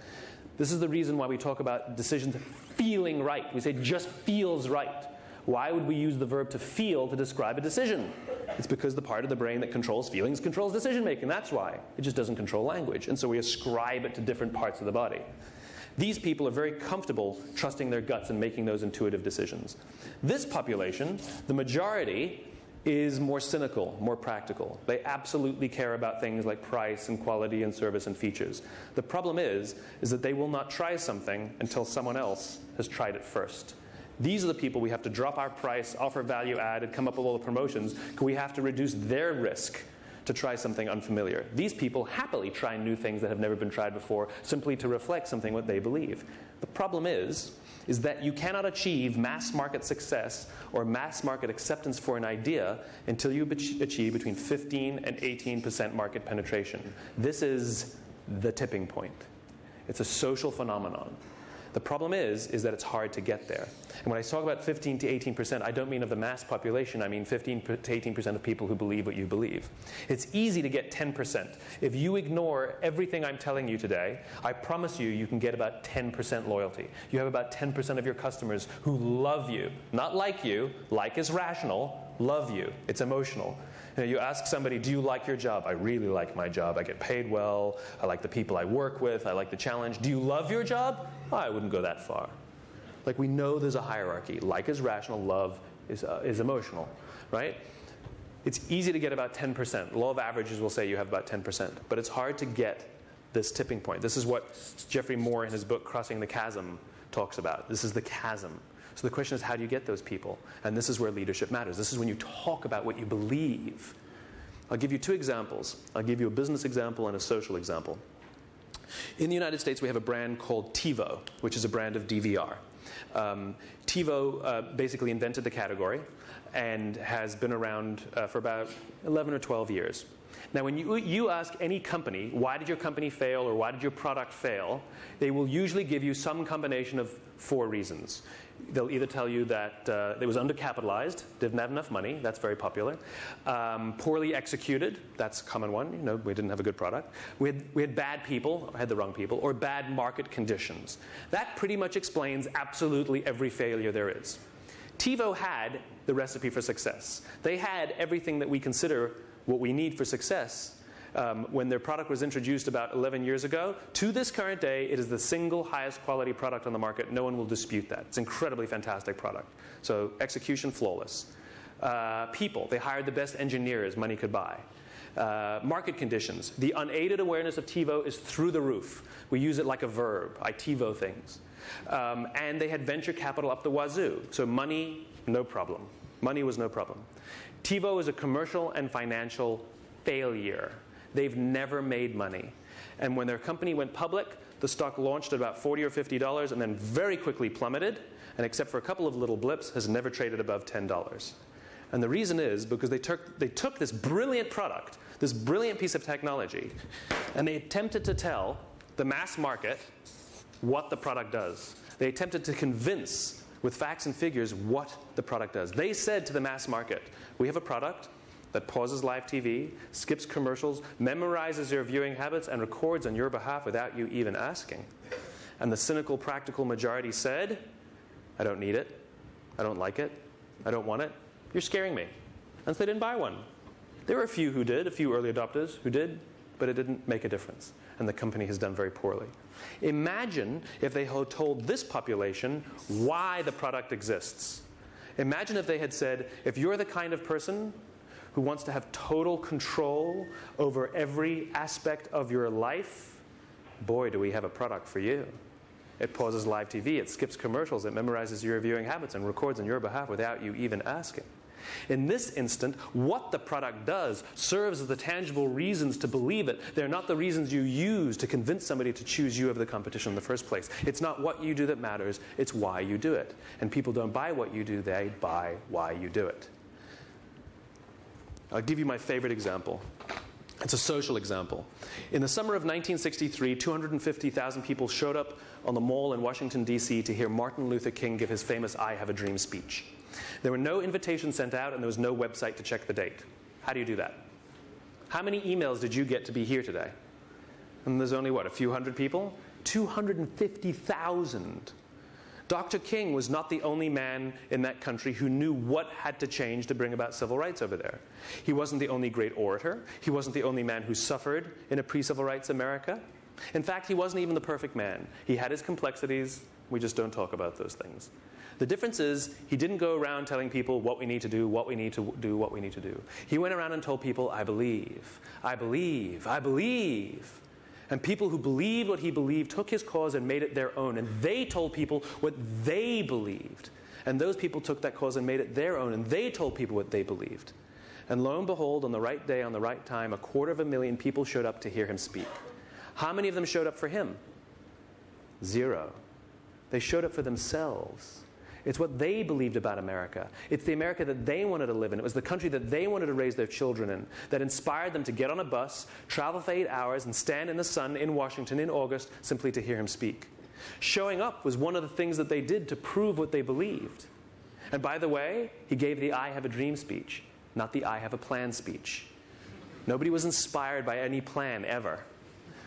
A: This is the reason why we talk about decisions feeling right. We say just feels right. Why would we use the verb to feel to describe a decision? It's because the part of the brain that controls feelings controls decision-making. That's why. It just doesn't control language. And so we ascribe it to different parts of the body. These people are very comfortable trusting their guts and making those intuitive decisions. This population, the majority, is more cynical, more practical. They absolutely care about things like price and quality and service and features. The problem is that they will not try something until someone else has tried it first. These are the people we have to drop our price, offer value added, come up with all the promotions, because we have to reduce their risk to try something unfamiliar. These people happily try new things that have never been tried before, simply to reflect something what they believe. The problem is that you cannot achieve mass market success or mass market acceptance for an idea until you achieve between 15 and 18% market penetration. This is the tipping point. It's a social phenomenon. The problem is that it's hard to get there. And when I talk about 15 to 18%, I don't mean of the mass population. I mean 15 to 18% of people who believe what you believe. It's easy to get 10%. If you ignore everything I'm telling you today, I promise you can get about 10% loyalty. You have about 10% of your customers who love you. Not like you. Like is rational. Love you. It's emotional. You ask somebody, do you like your job? I really like my job. I get paid well. I like the people I work with. I like the challenge. Do you love your job? Oh, I wouldn't go that far. Like, we know there's a hierarchy. Like is rational. Love is emotional, right? It's easy to get about 10%. Law of averages will say you have about 10%. But it's hard to get this tipping point. This is what Geoffrey Moore in his book, Crossing the Chasm, talks about. This is the chasm. So the question is, how do you get those people? And this is where leadership matters. This is when you talk about what you believe. I'll give you two examples. I'll give you a business example and a social example. In the United States, we have a brand called TiVo, which is a brand of DVR. TiVo basically invented the category and has been around for about 11 or 12 years. Now, when you ask any company, why did your company fail or why did your product fail, they will usually give you some combination of 4 reasons. They'll either tell you that it was undercapitalized, didn't have enough money, that's very popular. Poorly executed, that's a common one, we didn't have a good product. We had bad people, or had the wrong people, or bad market conditions. That pretty much explains absolutely every failure there is. TiVo had the recipe for success. They had everything that we consider what we need for success. When their product was introduced about 11 years ago, to this current day, it is the single highest quality product on the market. No one will dispute that. It's an incredibly fantastic product. So execution, flawless. People, they hired the best engineers money could buy. Market conditions. The unaided awareness of TiVo is through the roof. We use it like a verb. I TiVo things. And they had venture capital up the wazoo. So money, no problem. Money was no problem. TiVo is a commercial and financial failure. They've never made money. And when their company went public, the stock launched at about $40 or $50 and then very quickly plummeted, and except for a couple of little blips, has never traded above $10. And the reason is because they took this brilliant product, this brilliant piece of technology, and they attempted to tell the mass market what the product does. They attempted to convince with facts and figures what the product does. They said to the mass market, we have a product that pauses live TV, skips commercials, memorizes your viewing habits, and records on your behalf without you even asking. And the cynical, practical majority said, I don't need it. I don't like it. I don't want it. You're scaring me. And so they didn't buy one. There were a few who did, a few early adopters who did, but it didn't make a difference. And the company has done very poorly. Imagine if they had told this population why the product exists. Imagine if they had said, if you're the kind of person who wants to have total control over every aspect of your life, boy, do we have a product for you. It pauses live TV, it skips commercials, it memorizes your viewing habits and records on your behalf without you even asking. In this instant, what the product does serves as the tangible reasons to believe it. They're not the reasons you use to convince somebody to choose you over the competition in the first place. It's not what you do that matters, it's why you do it. And people don't buy what you do, they buy why you do it. I'll give you my favorite example. It's a social example. In the summer of 1963, 250,000 people showed up on the Mall in Washington, D.C. to hear Martin Luther King give his famous I Have a Dream speech. There were no invitations sent out, and there was no website to check the date. How do you do that? How many emails did you get to be here today? And there's only, what, a few hundred people? 250,000. Dr. King was not the only man in that country who knew what had to change to bring about civil rights over there. He wasn't the only great orator. He wasn't the only man who suffered in a pre-civil rights America. In fact, he wasn't even the perfect man. He had his complexities. We just don't talk about those things. The difference is he didn't go around telling people what we need to do, what we need to do, what we need to do. He went around and told people, I believe, I believe, I believe. And people who believed what he believed took his cause and made it their own. And they told people what they believed. And those people took that cause and made it their own. And they told people what they believed. And lo and behold, on the right day, on the right time, 250,000 people showed up to hear him speak. How many of them showed up for him? 0. They showed up for themselves. It's what they believed about America. It's the America that they wanted to live in. It was the country that they wanted to raise their children in, that inspired them to get on a bus, travel for 8 hours, and stand in the sun in Washington in August simply to hear him speak. Showing up was one of the things that they did to prove what they believed. And by the way, he gave the I Have a Dream speech, not the I Have a Plan speech. Nobody was inspired by any plan ever.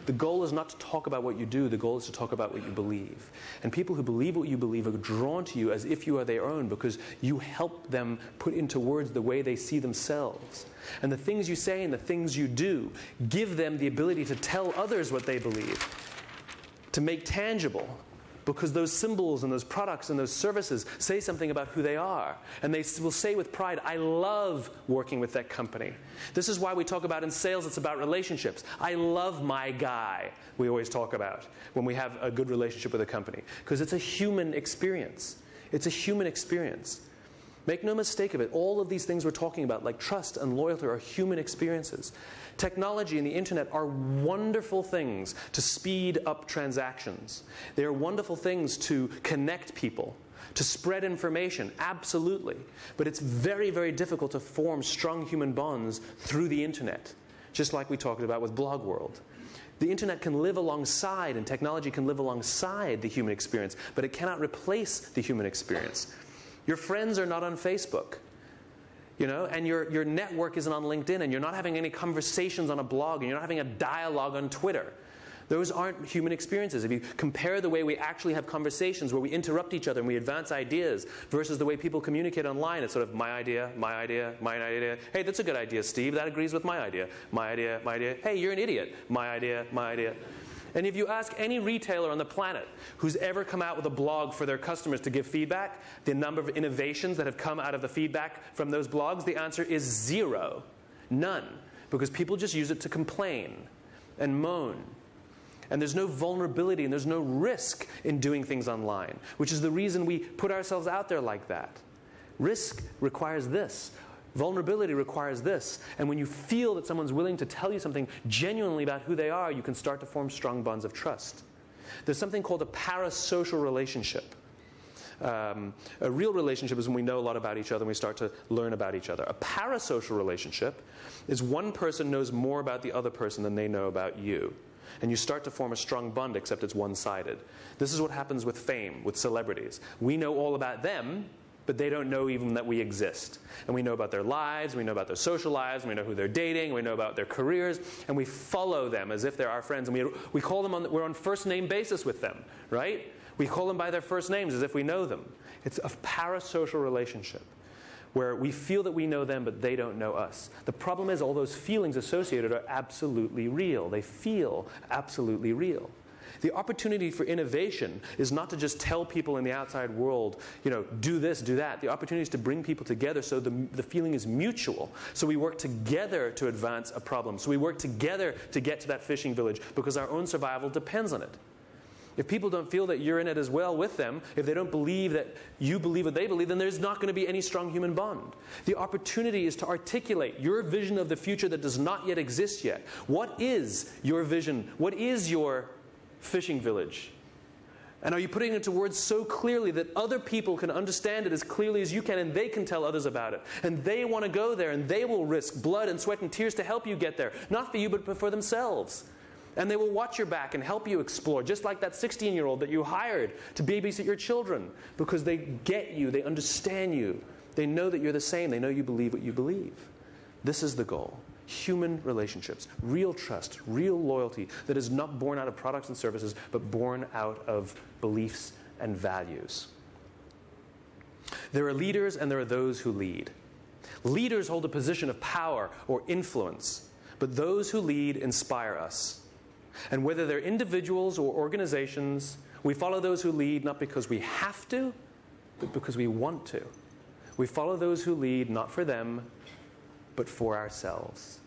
A: The goal is not to talk about what you do. The goal is to talk about what you believe. And people who believe what you believe are drawn to you as if you are their own because you help them put into words the way they see themselves. And the things you say and the things you do give them the ability to tell others what they believe, to make tangible. Because those symbols and those products and those services say something about who they are. And they will say with pride, I love working with that company. This is why we talk about in sales, it's about relationships. I love my guy, we always talk about when we have a good relationship with a company. Because it's a human experience. It's a human experience. Make no mistake of it, all of these things we're talking about, like trust and loyalty, are human experiences. Technology and the internet are wonderful things to speed up transactions. They are wonderful things to connect people, to spread information, absolutely. But it's very, very difficult to form strong human bonds through the internet, just like we talked about with Blog World. The internet can live alongside, and technology can live alongside the human experience, but it cannot replace the human experience. Your friends are not on Facebook. And your network isn't on LinkedIn, and you're not having any conversations on a blog, and you're not having a dialogue on Twitter. Those aren't human experiences. If you compare the way we actually have conversations where we interrupt each other and we advance ideas versus the way people communicate online, it's sort of my idea, my idea, my idea. Hey, that's a good idea, Steve. That agrees with my idea. My idea, my idea. Hey, you're an idiot. My idea, my idea. And if you ask any retailer on the planet who's ever come out with a blog for their customers to give feedback, the number of innovations that have come out of the feedback from those blogs, the answer is 0. None. Because people just use it to complain and moan. And there's no vulnerability and there's no risk in doing things online, which is the reason we put ourselves out there like that. Risk requires this. Vulnerability requires this. And when you feel that someone's willing to tell you something genuinely about who they are, you can start to form strong bonds of trust. There's something called a parasocial relationship. A real relationship is when we know a lot about each other and we start to learn about each other. A parasocial relationship is one person knows more about the other person than they know about you. And you start to form a strong bond, except it's one-sided. This is what happens with fame, with celebrities. We know all about them, but they don't know even that we exist. And we know about their lives, we know about their social lives, we know who they're dating, we know about their careers, and we follow them as if they're our friends. And we call them we're on first-name basis with them, right? We call them by their first names as if we know them. It's a parasocial relationship where we feel that we know them, but they don't know us. The problem is all those feelings associated are absolutely real. They feel absolutely real. The opportunity for innovation is not to just tell people in the outside world, do this, do that. The opportunity is to bring people together so the feeling is mutual. So we work together to advance a problem. So we work together to get to that fishing village because our own survival depends on it. If people don't feel that you're in it as well with them, if they don't believe that you believe what they believe, then there's not going to be any strong human bond. The opportunity is to articulate your vision of the future that does not yet exist yet. What is your vision? What is your fishing village? And are you putting it into words so clearly that other people can understand it as clearly as you can, and they can tell others about it? And they want to go there, and they will risk blood and sweat and tears to help you get there. Not for you, but for themselves. And they will watch your back and help you explore, just like that 16-year-old that you hired to babysit your children, because they get you, they understand you. They know that you're the same. They know you believe what you believe. This is the goal. Human relationships, real trust, real loyalty that is not born out of products and services, but born out of beliefs and values. There are leaders and there are those who lead. Leaders hold a position of power or influence, but those who lead inspire us. And whether they're individuals or organizations, we follow those who lead not because we have to, but because we want to. We follow those who lead not for them, but for ourselves.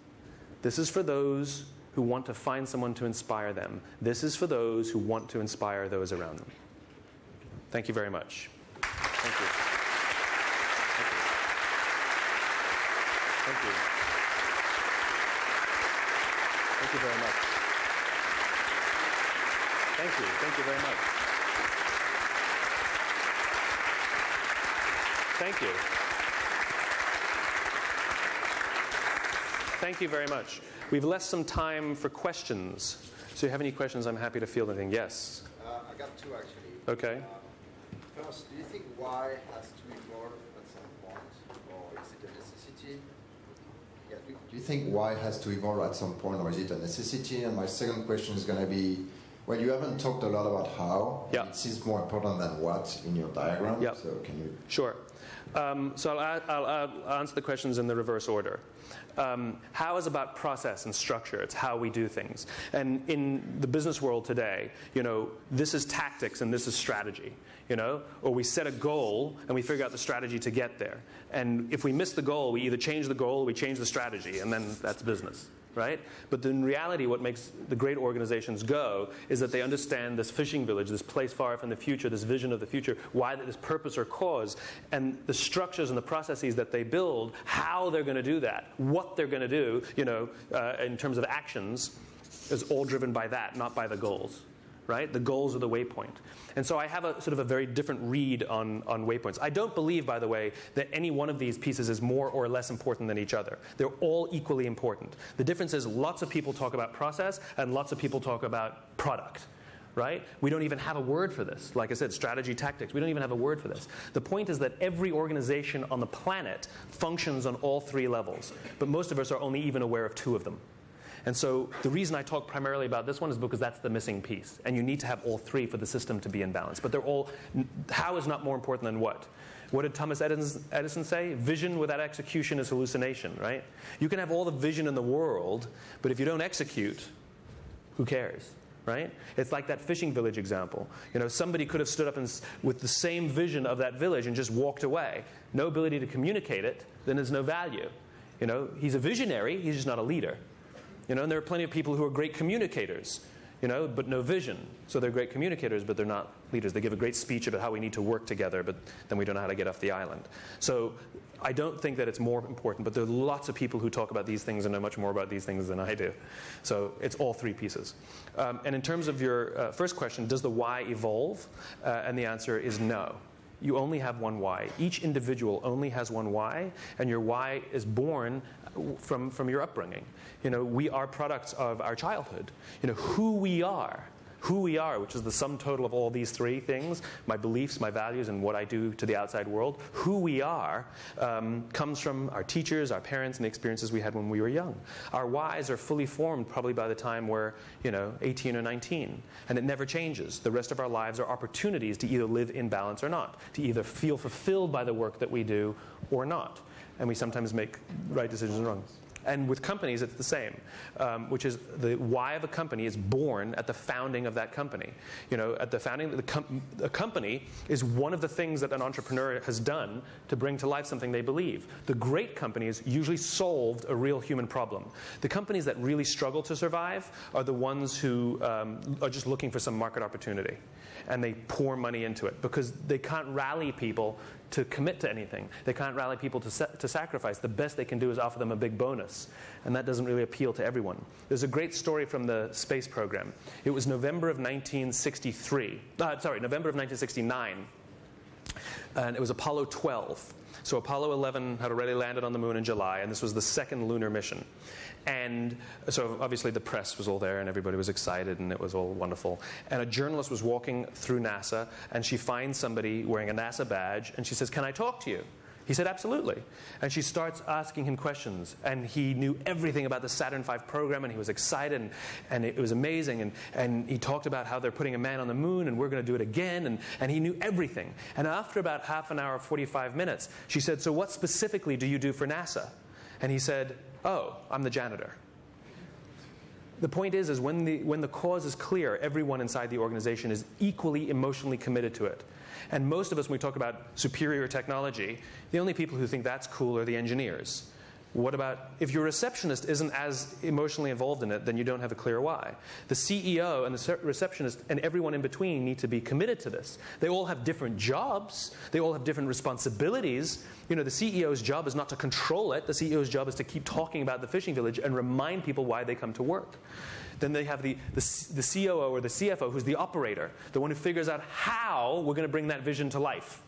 A: This is for those who want to find someone to inspire them. This is for those who want to inspire those around them. Thank you very much. Thank you. Thank you. Thank you very much. Thank you. Thank you very much. Thank you. Thank you very much. We've left some time for questions. So if you have any questions, I'm happy to field anything. Yes?
B: I got two, actually.
A: Okay.
B: First, do you think why has to evolve at some point, or is it a necessity? Yeah, do you think why has to evolve at some point, or is it a necessity? And my second question is going to be, well, you haven't talked a lot about how.
A: Yeah.
B: It seems more important than what in your diagram.
A: Yeah.
B: So can you...
A: Sure. So I'll answer the questions in the reverse order. How is about process and structure. It's how we do things. And in the business world today, this is tactics and this is strategy. Or we set a goal and we figure out the strategy to get there. And if we miss the goal, we either change the goal or we change the strategy, and then that's business. Right? But in reality, what makes the great organizations go is that they understand this fishing village, this place far off in the future, this vision of the future, why this purpose or cause, and the structures and the processes that they build, how they're going to do that, what they're going to do, in terms of actions, is all driven by that, not by the goals. Right? The goals are the waypoint. And so I have a sort of a very different read on waypoints. I don't believe, by the way, that any one of these pieces is more or less important than each other. They're all equally important. The difference is lots of people talk about process and lots of people talk about product. Right? We don't even have a word for this. Like I said, strategy, tactics. We don't even have a word for this. The point is that every organization on the planet functions on all three levels. But most of us are only even aware of two of them. And so the reason I talk primarily about this one is because that's the missing piece. And you need to have all three for the system to be in balance. But they're all, how is not more important than what? What did Thomas Edison say? Vision without execution is hallucination, right? You can have all the vision in the world, but if you don't execute, who cares? Right? It's like that fishing village example. Somebody could have stood up with the same vision of that village and just walked away. No ability to communicate it, then there's no value. He's a visionary, he's just not a leader. And there are plenty of people who are great communicators, but no vision. So they're great communicators, but they're not leaders. They give a great speech about how we need to work together, but then we don't know how to get off the island. So I don't think that it's more important, but there are lots of people who talk about these things and know much more about these things than I do. So it's all three pieces. And in terms of your first question, does the why evolve? And the answer is no. You only have one why. Each individual only has one why, and your why is born from your upbringing. We are products of our childhood. Who we are, which is the sum total of all these three things, my beliefs, my values, and what I do to the outside world, who we are comes from our teachers, our parents, and the experiences we had when we were young. Our whys are fully formed probably by the time we're 18 or 19, and it never changes. The rest of our lives are opportunities to either live in balance or not, to either feel fulfilled by the work that we do or not. And we sometimes make right decisions and wrong. And with companies, it's the same, which is the why of a company is born at the founding of that company. At the founding, a company is one of the things that an entrepreneur has done to bring to life something they believe. The great companies usually solved a real human problem. The companies that really struggle to survive are the ones who are just looking for some market opportunity. And they pour money into it because they can't rally people to commit to anything. They can't rally people to sacrifice. The best they can do is offer them a big bonus. And that doesn't really appeal to everyone. There's a great story from the space program. It was November of 1969. And it was Apollo 12. So Apollo 11 had already landed on the moon in July, and this was the second lunar mission. And so obviously the press was all there, and everybody was excited, and it was all wonderful. And a journalist was walking through NASA, and she finds somebody wearing a NASA badge, and she says, "Can I talk to you?" He said, "Absolutely." And she starts asking him questions, and he knew everything about the Saturn V program, and he was excited, and it was amazing. And he talked about how they're putting a man on the moon, and we're going to do it again, and he knew everything. And after about half an hour, 45 minutes, she said, "So what specifically do you do for NASA?" And he said, "Oh, I'm the janitor." The point is when the cause is clear, everyone inside the organization is equally emotionally committed to it. And most of us, when we talk about superior technology, the only people who think that's cool are the engineers. What about if your receptionist isn't as emotionally involved in it, then you don't have a clear why. The CEO and the receptionist and everyone in between need to be committed to this. They all have different jobs. They all have different responsibilities. You know, the CEO's job is not to control it. The CEO's job is to keep talking about the fishing village and remind people why they come to work. Then they have the COO or the CFO, who's the operator, the one who figures out how we're going to bring that vision to life.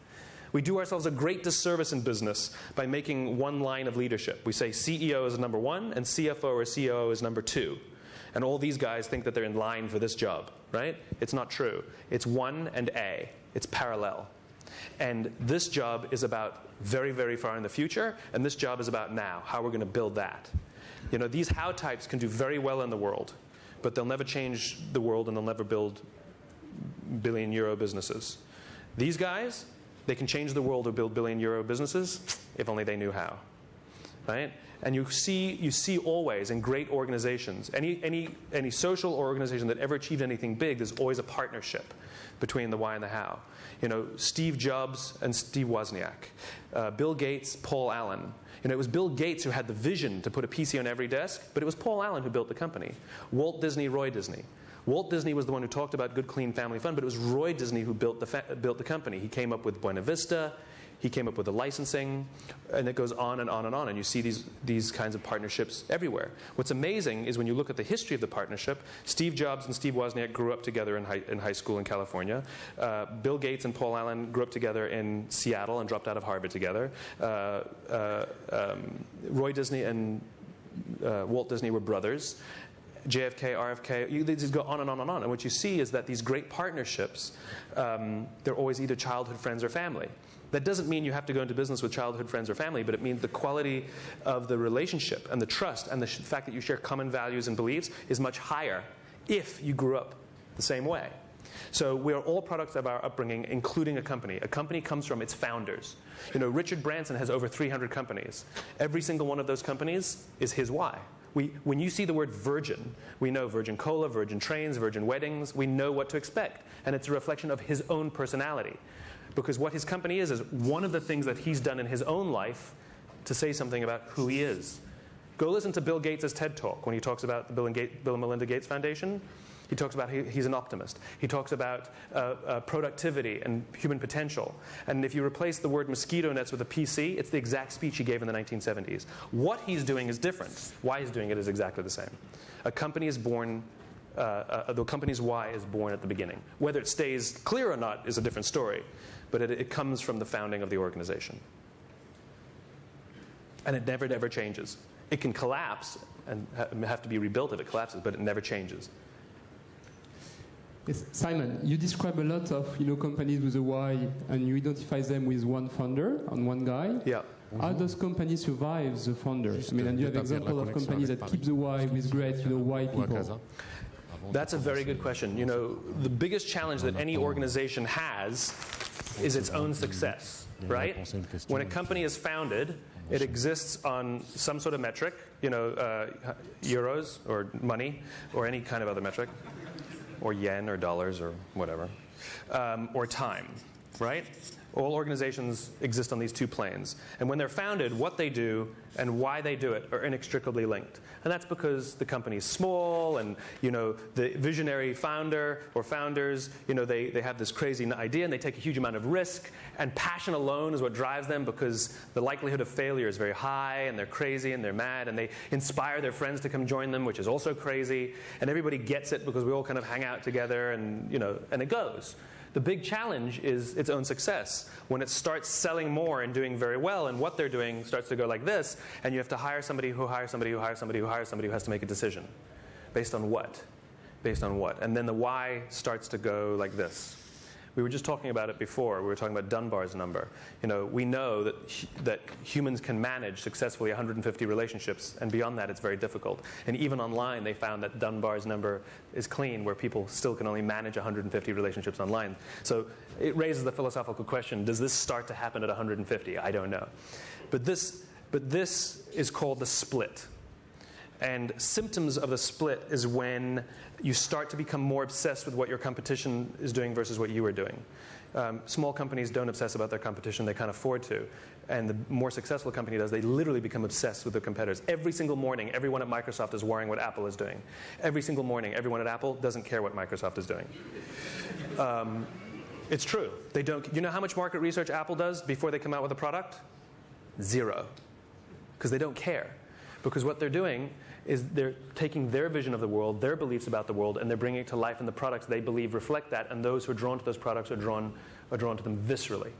A: We do ourselves a great disservice in business by making one line of leadership. We say CEO is number one and CFO or COO is number two. And all these guys think that they're in line for this job, right? It's not true. It's 1 and A. It's parallel. And this job is about very, very far in the future, and this job is about now, how we're going to build that. You know, these how types can do very well in the world, but they'll never change the world and they'll never build billion-euro businesses. These guys, they can change the world or build billion-euro businesses if only they knew how, right? And you see always in great organizations, any social organization that ever achieved anything big, there's always a partnership between the why and the how. You know, Steve Jobs and Steve Wozniak, Bill Gates, Paul Allen. You know, it was Bill Gates who had the vision to put a PC on every desk, but it was Paul Allen who built the company. Walt Disney, Roy Disney. Walt Disney was the one who talked about good, clean family fun, but it was Roy Disney who built the company. He came up with Buena Vista, he came up with the licensing, and it goes on and on and on. And you see these kinds of partnerships everywhere. What's amazing is when you look at the history of the partnership, Steve Jobs and Steve Wozniak grew up together in high school in California. Bill Gates and Paul Allen grew up together in Seattle and dropped out of Harvard together. Roy Disney and Walt Disney were brothers. JFK, RFK, they just go on and on and on. And what you see is that these great partnerships, they're always either childhood friends or family. That doesn't mean you have to go into business with childhood friends or family, but it means the quality of the relationship and the trust and the fact that you share common values and beliefs is much higher if you grew up the same way. So we are all products of our upbringing, including a company. A company comes from its founders. You know, Richard Branson has over 300 companies. Every single one of those companies is his why. When you see the word Virgin, we know Virgin Cola, Virgin Trains, Virgin Weddings. We know what to expect. And it's a reflection of his own personality. Because what his company is one of the things that he's done in his own life to say something about who he is. Go listen to Bill Gates' TED Talk when he talks about the Bill and Melinda Gates Foundation. He talks about he's an optimist. He talks about productivity and human potential. And if you replace the word mosquito nets with a PC, it's the exact speech he gave in the 1970s. What he's doing is different. Why he's doing it is exactly the same. A company is born, the company's why is born at the beginning. Whether it stays clear or not is a different story, but it comes from the founding of the organization. And it never, ever changes. It can collapse and have to be rebuilt if it collapses, but it never changes.
C: Yes, Simon, you describe a lot of companies with a why, and you identify them with one founder and one guy.
A: Yeah.
C: How does company survive the founder? I mean, and you have example of companies that keep the why with great, why people.
A: That's a very good question. You know, the biggest challenge that any organization has is its own success, right? When a company is founded, it exists on some sort of metric, euros or money or any kind of other metric, or yen or dollars or whatever, or time, right? All organizations exist on these two planes. And when they're founded, what they do and why they do it are inextricably linked. And that's because the company's small and, the visionary founder or founders, they have this crazy idea and they take a huge amount of risk. And passion alone is what drives them because the likelihood of failure is very high and they're crazy and they're mad and they inspire their friends to come join them, which is also crazy. And everybody gets it because we all kind of hang out together and it goes. The big challenge is its own success. When it starts selling more and doing very well, and what they're doing starts to go like this, and you have to hire somebody who hires somebody who hires somebody who hires somebody who has to make a decision. Based on what? Based on what? And then the why starts to go like this. We were just talking about it before. We were talking about Dunbar's number. We know that humans can manage successfully 150 relationships, and beyond that, it's very difficult. And even online, they found that Dunbar's number is clean, where people still can only manage 150 relationships online. So it raises the philosophical question: does this start to happen at 150? I don't know. But this is called the split. And symptoms of the split is when you start to become more obsessed with what your competition is doing versus what you are doing. Small companies don't obsess about their competition. They can't afford to. And the more successful a company does, they literally become obsessed with their competitors. Every single morning, everyone at Microsoft is worrying what Apple is doing. Every single morning, everyone at Apple doesn't care what Microsoft is doing. It's true. They don't. You know how much market research Apple does before they come out with a product? 0. Because they don't care. Because what they're doing is they're taking their vision of the world, their beliefs about the world, and they're bringing it to life in the products they believe reflect that, and those who are drawn to those products are drawn to them viscerally.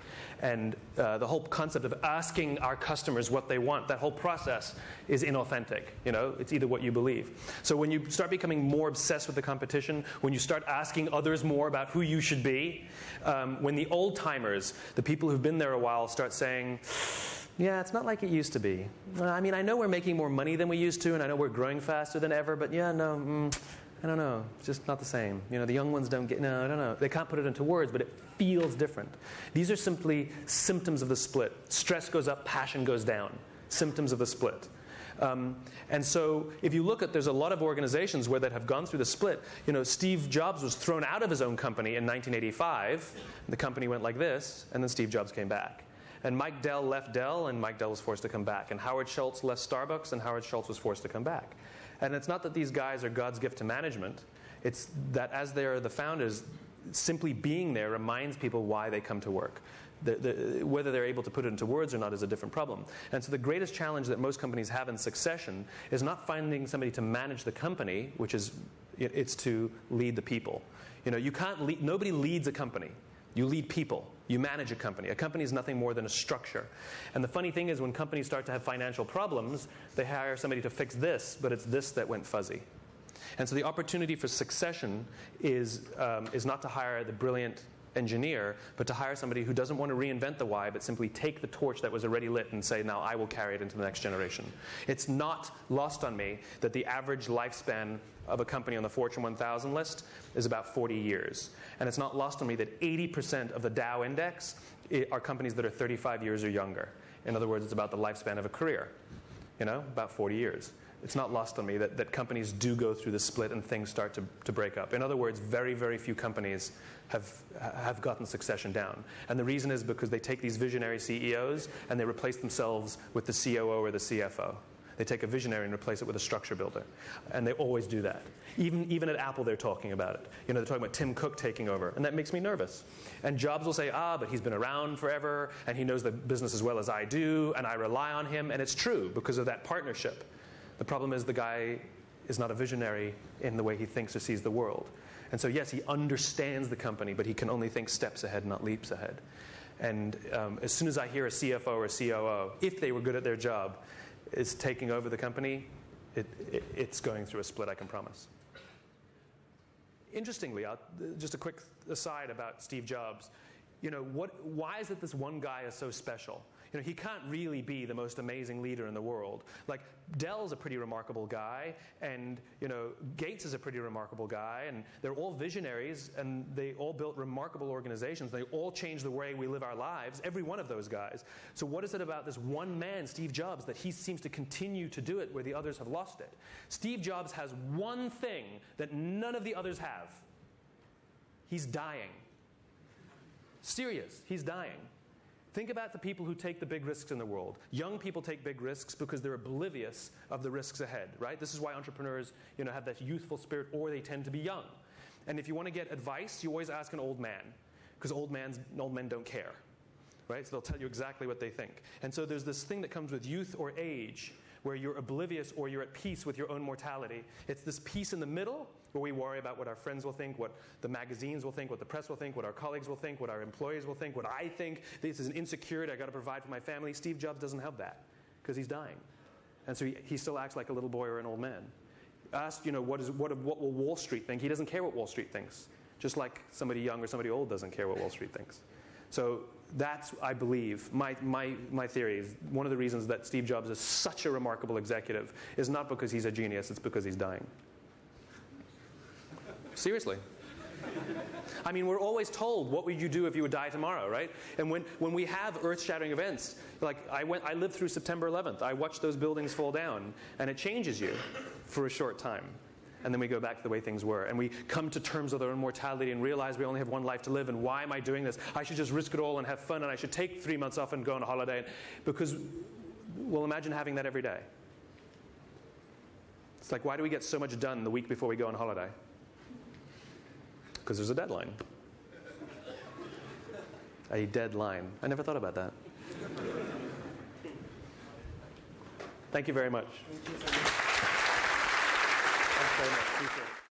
A: And the whole concept of asking our customers what they want, that whole process is inauthentic. It's either what you believe. So when you start becoming more obsessed with the competition, when you start asking others more about who you should be, when the old-timers, the people who've been there a while, start saying, yeah, it's not like it used to be. I know we're making more money than we used to, and I know we're growing faster than ever, but I don't know. It's just not the same. The young ones don't get, I don't know. They can't put it into words, but it feels different. These are simply symptoms of the split. Stress goes up, passion goes down. Symptoms of the split. And so if you look at, there's a lot of organizations that have gone through the split. Steve Jobs was thrown out of his own company in 1985. And the company went like this, and then Steve Jobs came back. And Mike Dell left Dell, and Mike Dell was forced to come back. And Howard Schultz left Starbucks, and Howard Schultz was forced to come back. And it's not that these guys are God's gift to management. It's that as they're the founders, simply being there reminds people why they come to work. Whether they're able to put it into words or not is a different problem. And so the greatest challenge that most companies have in succession is not finding somebody to manage the company, which is it's to lead the people. You can't lead, nobody leads a company. You lead people. You manage a company. A company is nothing more than a structure. And the funny thing is, when companies start to have financial problems, they hire somebody to fix this, but it's this that went fuzzy. And so the opportunity for succession is not to hire the brilliant engineer, but to hire somebody who doesn't want to reinvent the why, but simply take the torch that was already lit and say, now I will carry it into the next generation. It's not lost on me that the average lifespan of a company on the Fortune 1000 list is about 40 years. And it's not lost on me that 80% of the Dow Index are companies that are 35 years or younger. In other words, it's about the lifespan of a career, about 40 years. It's not lost on me that companies do go through the split and things start to break up. In other words, very, very few companies have gotten succession down. And the reason is because they take these visionary CEOs and they replace themselves with the COO or the CFO. They take a visionary and replace it with a structure builder. And they always do that. Even at Apple, they're talking about it. They're talking about Tim Cook taking over. And that makes me nervous. And Jobs will say, but he's been around forever, and he knows the business as well as I do, and I rely on him. And it's true because of that partnership. The problem is the guy is not a visionary in the way he thinks or sees the world. And so, yes, he understands the company, but he can only think steps ahead, not leaps ahead. And as soon as I hear a CFO or a COO, if they were good at their job, is taking over the company, it's going through a split, I can promise. Interestingly, just a quick aside about Steve Jobs. Why is it this one guy is so special? He can't really be the most amazing leader in the world. Like, Dell's a pretty remarkable guy, and, Gates is a pretty remarkable guy, and they're all visionaries, and they all built remarkable organizations. They all changed the way we live our lives, every one of those guys. So what is it about this one man, Steve Jobs, that he seems to continue to do it where the others have lost it? Steve Jobs has one thing that none of the others have. He's dying. Serious, he's dying. Think about the people who take the big risks in the world. Young people take big risks because they're oblivious of the risks ahead, right? This is why entrepreneurs, have that youthful spirit, or they tend to be young. And if you want to get advice, you always ask an old man, because old men don't care, right? So they'll tell you exactly what they think. And so there's this thing that comes with youth or age, where you're oblivious or you're at peace with your own mortality. It's this peace in the middle where we worry about what our friends will think, what the magazines will think, what the press will think, what our colleagues will think, what our employees will think, what I think. This is an insecurity. I've got to provide for my family. Steve Jobs doesn't have that because he's dying. And so he still acts like a little boy or an old man. Asked, what will Wall Street think? He doesn't care what Wall Street thinks. Just like somebody young or somebody old doesn't care what Wall Street thinks. So that's, I believe, my theory is one of the reasons that Steve Jobs is such a remarkable executive is not because he's a genius, it's because he's dying. Seriously. I mean, we're always told, what would you do if you would die tomorrow, right? And when we have earth-shattering events, like I lived through September 11th. I watched those buildings fall down, and it changes you for a short time. And then we go back to the way things were. And we come to terms with our own mortality and realize we only have one life to live. And why am I doing this? I should just risk it all and have fun. And I should take 3 months off and go on a holiday. Because, well, imagine having that every day. It's like, why do we get so much done the week before we go on holiday? Because there's a deadline. A deadline. I never thought about that. Thank you very much. Thanks very much. Appreciate it.